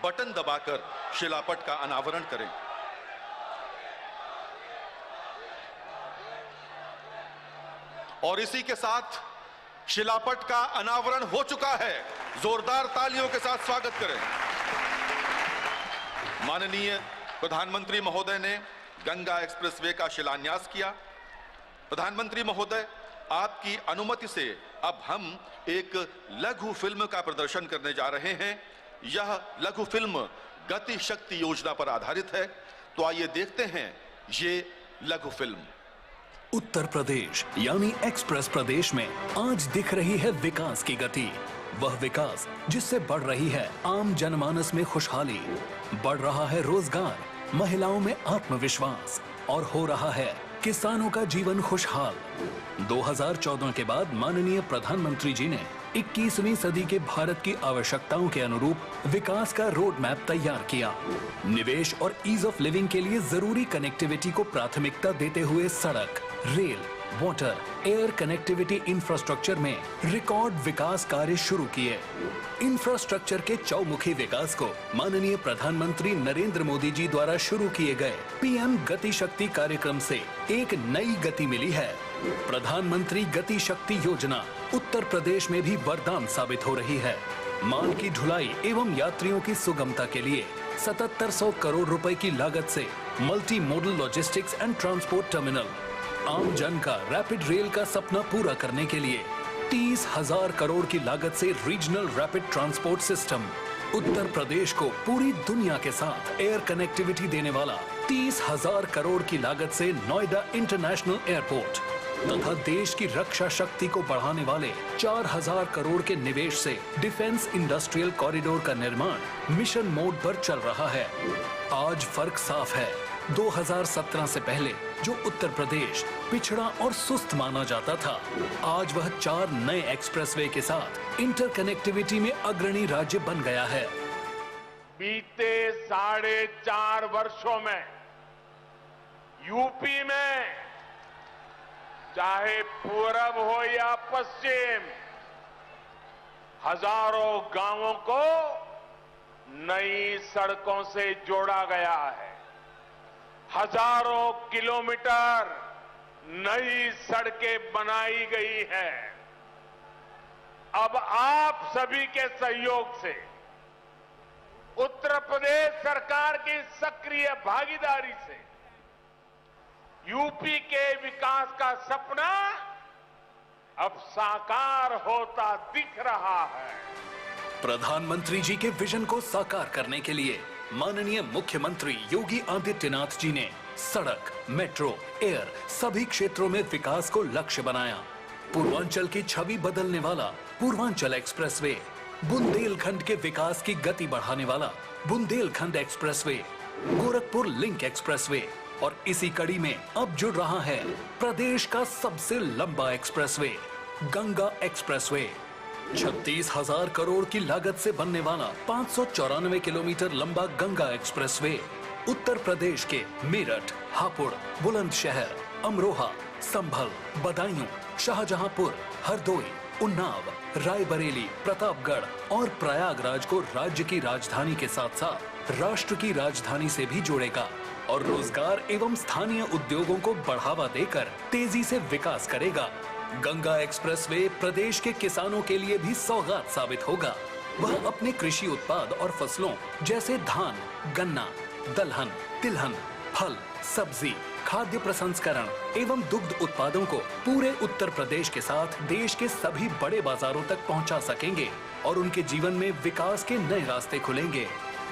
बटन दबाकर शिलापट का अनावरण करें। और इसी के साथ शिलापट का अनावरण हो चुका है। जोरदार तालियों के साथ स्वागत करें। माननीय प्रधानमंत्री महोदय ने गंगा एक्सप्रेसवे का शिलान्यास किया। प्रधानमंत्री महोदय, आपकी अनुमति से अब हम एक लघु फिल्म का प्रदर्शन करने जा रहे हैं। यह लघु फिल्म गति शक्ति योजना पर आधारित है। तो आइए देखते हैं ये लघु फिल्म। उत्तर प्रदेश यानी एक्सप्रेस प्रदेश में आज दिख रही है विकास की गति। वह विकास जिससे बढ़ रही है आम जनमानस में खुशहाली, बढ़ रहा है रोजगार, महिलाओं में आत्मविश्वास और हो रहा है किसानों का जीवन खुशहाल। 2014 के बाद माननीय प्रधानमंत्री जी ने 21वीं सदी के भारत की आवश्यकताओं के अनुरूप विकास का रोड मैप तैयार किया। निवेश और ईज ऑफ लिविंग के लिए जरूरी कनेक्टिविटी को प्राथमिकता देते हुए सड़क, rail, water, air connectivity infrastructure में रिकॉर्ड विकास कार्य शुरू किए। इंफ्रास्ट्रक्चर के चौमुखी विकास को माननीय प्रधानमंत्री नरेंद्र मोदी जी द्वारा शुरू किए गए पीएम गति शक्ति कार्यक्रम से एक नई गति मिली है। प्रधानमंत्री गति शक्ति योजना उत्तर प्रदेश में भी वरदान साबित हो रही है। माल की ढुलाई एवं यात्रियों की सुगमता के लिए 7700 करोड़ रुपए की लागत से multi modal logistics and transport terminal, आम जन का रैपिड रेल का सपना पूरा करने के लिए 30,000 करोड़ की लागत से regional rapid transport system, Uttar Pradesh को पूरी दुनिया के साथ एयर कनेक्टिविटी देने वाला 30,000 करोड़ की लागत से नोएडा इंटरनेशनल एयरपोर्ट तथा देश की रक्षा शक्ति को बढ़ाने वाले 4,000 करोड़ के निवेश से डिफेंस इंडस्ट्रियल कॉरिडोर का निर्माण मिशन मोड पर चल रहा है। आज फर्क साफ है। 2017 से पहले जो उत्तर प्रदेश पिछड़ा और सुस्त माना जाता था, आज वह 4 नए एक्सप्रेसवे के साथ इंटरकनेक्टिविटी में अग्रणी राज्य बन गया है। बीते 4.5 वर्षों में यूपी में चाहे पूरब हो या पश्चिम, हजारों गांवों को नई सड़कों से जोड़ा गया है। हजारों किलोमीटर नई सड़कें बनाई गई हैं। अब आप सभी के सहयोग से, उत्तर प्रदेश सरकार की सक्रिय भागीदारी से यूपी के विकास का सपना अब साकार होता दिख रहा है। प्रधानमंत्री जी के विजन को साकार करने के लिए माननीय मुख्यमंत्री योगी आदित्यनाथ जी ने सड़क, मेट्रो, एयर सभी क्षेत्रों में विकास को लक्ष्य बनाया। पूर्वांचल की छवि बदलने वाला पूर्वांचल एक्सप्रेसवे, बुंदेलखंड के विकास की गति बढ़ाने वाला Bundelkhand expressway, Gorakhpur link expressway और इसी कड़ी में अब जुड़ रहा है प्रदेश का सबसे लंबा एक्सप्रेसवे गंगा एक्सप्रेसवे। 36,000 करोड़ की लागत से बनने वाला 594 किलोमीटर लंबा गंगा एक्सप्रेसवे उत्तर प्रदेश के मेरठ, हापुड़, बुलंदशहर, अमरोहा, संभल, बदायूं, शाहजहांपुर, हरदोई, उन्नाव, रायबरेली, प्रतापगढ़ और प्रयागराज को राज्य की राजधानी के साथ साथ राष्ट्र की राजधानी से भी जोड़ेगा और रोजगार एवं स्थानीय उद्योगों को बढ़ावा देकर तेजी से विकास करेगा। गंगा एक्सप्रेसवे प्रदेश के किसानों के लिए भी सौगात साबित होगा। वह अपने कृषि उत्पाद और फसलों जैसे धान, गन्ना, दलहन, तिलहन, फल, सब्जी, खाद्य प्रसंस्करण एवं दुग्ध उत्पादों को पूरे उत्तर प्रदेश के साथ देश के सभी बड़े बाजारों तक पहुंचा सकेंगे और उनके जीवन में विकास के नए रास्ते खुलेंगे।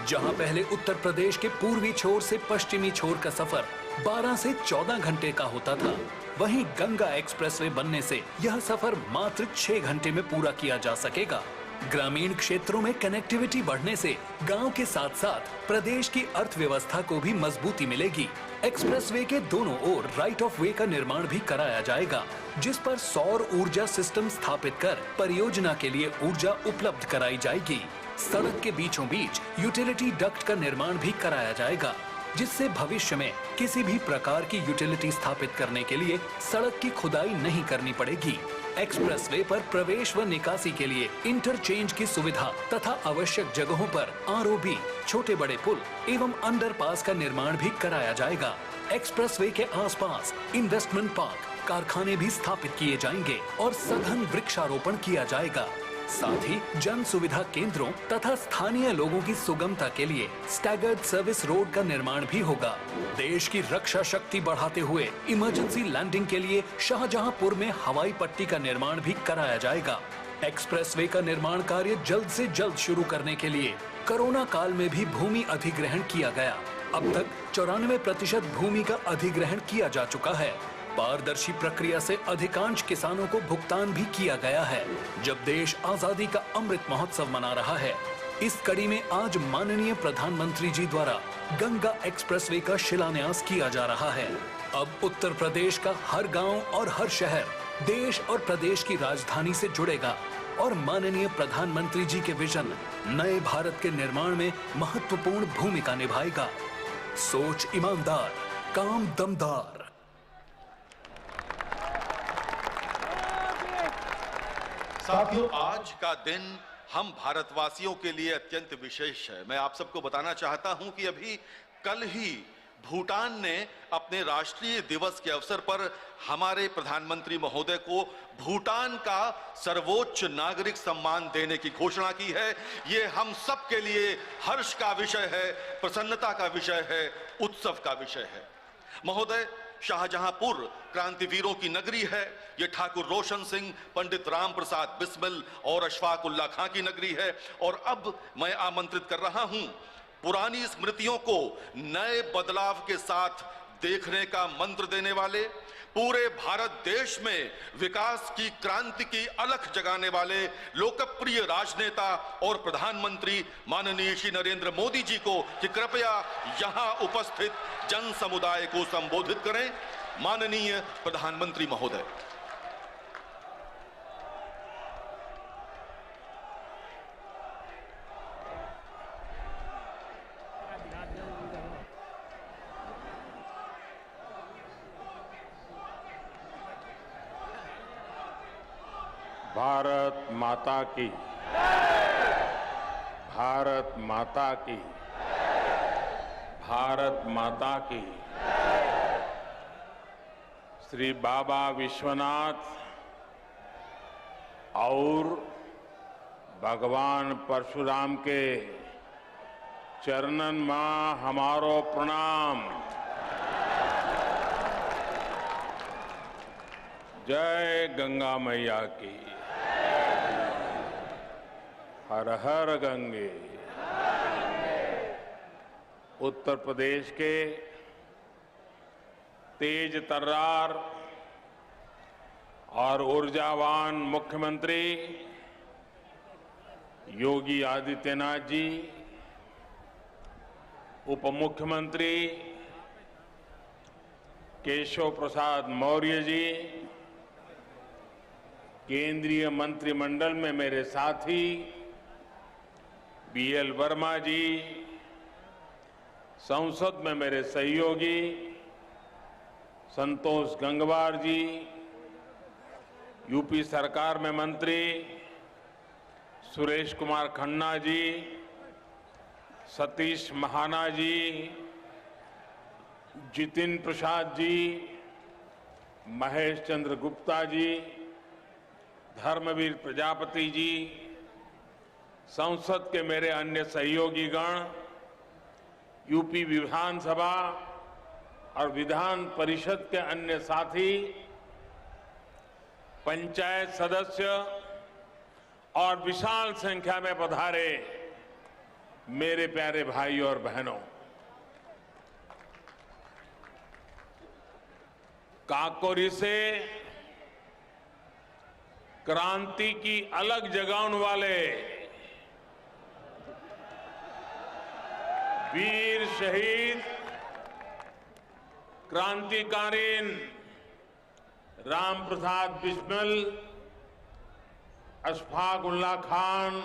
जहां पहले उत्तर प्रदेश के पूर्वी छोर से पश्चिमी छोर का सफर 12 से 14 घंटे का होता था, वहीं गंगा एक्सप्रेसवे बनने से यह सफर मात्र 6 घंटे में पूरा किया जा सकेगा। ग्रामीण क्षेत्रों में कनेक्टिविटी बढ़ने से गांव के साथ साथ प्रदेश की अर्थव्यवस्था को भी मजबूती मिलेगी। एक्सप्रेसवे के दोनों ओर राइट ऑफ वे का निर्माण भी कराया जाएगा, जिस पर सौर ऊर्जा सिस्टम स्थापित कर परियोजना के लिए ऊर्जा उपलब्ध कराई जाएगी। सड़क के बीचों बीच यूटिलिटी डक्ट का निर्माण भी कराया जाएगा, जिससे भविष्य में किसी भी प्रकार की यूटिलिटी स्थापित करने के लिए सड़क की खुदाई नहीं करनी पड़ेगी। एक्सप्रेसवे पर प्रवेश व निकासी के लिए इंटरचेंज की सुविधा तथा आवश्यक जगहों पर आरओबी, छोटे बड़े पुल एवं अंडरपास का निर्माण भी कराया जाएगा। एक्सप्रेसवे के आसपास इन्वेस्टमेंट पार्क, कारखाने भी स्थापित किए जाएंगे और सघन वृक्षारोपण किया जाएगा। साथ ही जन सुविधा केंद्रों तथा स्थानीय लोगों की सुगमता के लिए स्टैगर्ड सर्विस रोड का निर्माण भी होगा। देश की रक्षा शक्ति बढ़ाते हुए इमरजेंसी लैंडिंग के लिए शाहजहांपुर में हवाई पट्टी का निर्माण भी कराया जाएगा। एक्सप्रेसवे का निर्माण कार्य जल्द से जल्द शुरू करने के लिए कोरोना काल में भी भूमि अधिग्रहण किया गया। अब तक 94% भूमि का अधिग्रहण किया जा चुका है। पारदर्शी प्रक्रिया से अधिकांश किसानों को भुगतान भी किया गया है। जब देश आजादी का अमृत महोत्सव मना रहा है, इस कड़ी में आज माननीय प्रधानमंत्री जी द्वारा गंगा एक्सप्रेसवे का शिलान्यास किया जा रहा है। अब उत्तर प्रदेश का हर गांव और हर शहर देश और प्रदेश की राजधानी से जुड़ेगा और माननीय प्रधानमंत्री जी के विजन नए भारत के निर्माण में महत्वपूर्ण भूमिका निभाएगा। सोच ईमानदार, काम दमदार। साथियों, आज का दिन हम भारतवासियों के लिए अत्यंत विशेष है। मैं आप सबको बताना चाहता हूं कि अभी कल ही भूटान ने अपने राष्ट्रीय दिवस के अवसर पर हमारे प्रधानमंत्री महोदय को भूटान का सर्वोच्च नागरिक सम्मान देने की घोषणा की है। ये हम सब के लिए हर्ष का विषय है, प्रसन्नता का विषय है, उत्सव का विषय है। महोदय, शाहजहांपुर क्रांतिवीरों की नगरी है। ये ठाकुर रोशन सिंह, पंडित राम प्रसाद बिस्मिल और अशफाक उल्लाह खां की नगरी है। और अब मैं आमंत्रित कर रहा हूं पुरानी स्मृतियों को नए बदलाव के साथ देखने का मंत्र देने वाले, पूरे भारत देश में विकास की क्रांति की अलख जगाने वाले लोकप्रिय राजनेता और प्रधानमंत्री माननीय श्री नरेंद्र मोदी जी को कि कृपया यहां उपस्थित जन समुदाय को संबोधित करें। माननीय प्रधानमंत्री महोदय। भारत माता की, भारत माता की, भारत माता की। श्री बाबा विश्वनाथ और भगवान परशुराम के चरणन मां हमारो प्रणाम। जय गंगा मैया की। हर हर गंगे। उत्तर प्रदेश के तेज तर्रार और ऊर्जावान मुख्यमंत्री योगी आदित्यनाथ जी, उप मुख्यमंत्री केशव प्रसाद मौर्य जी, केंद्रीय मंत्रिमंडल में मेरे साथी बीएल वर्मा जी, संसद में मेरे सहयोगी संतोष गंगवार जी, यूपी सरकार में मंत्री सुरेश कुमार खन्ना जी, सतीश महाना जी, जितिन प्रसाद जी, महेश चंद्र गुप्ता जी, धर्मवीर प्रजापति जी, संसद के मेरे अन्य सहयोगी गण, यूपी विधानसभा और विधान परिषद के अन्य साथी, पंचायत सदस्य और विशाल संख्या में पधारे मेरे प्यारे भाई और बहनों, काकोरी से क्रांति की अलग जगाने वाले वीर शहीद क्रांतिकारी राम प्रसाद बिस्मिल, अशफाक उल्लाह खान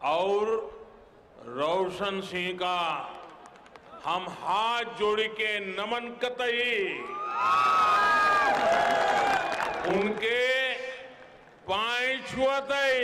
और रोशन सिंह का हम हाथ जोड़ के नमन कतई उनके पांव छुअतई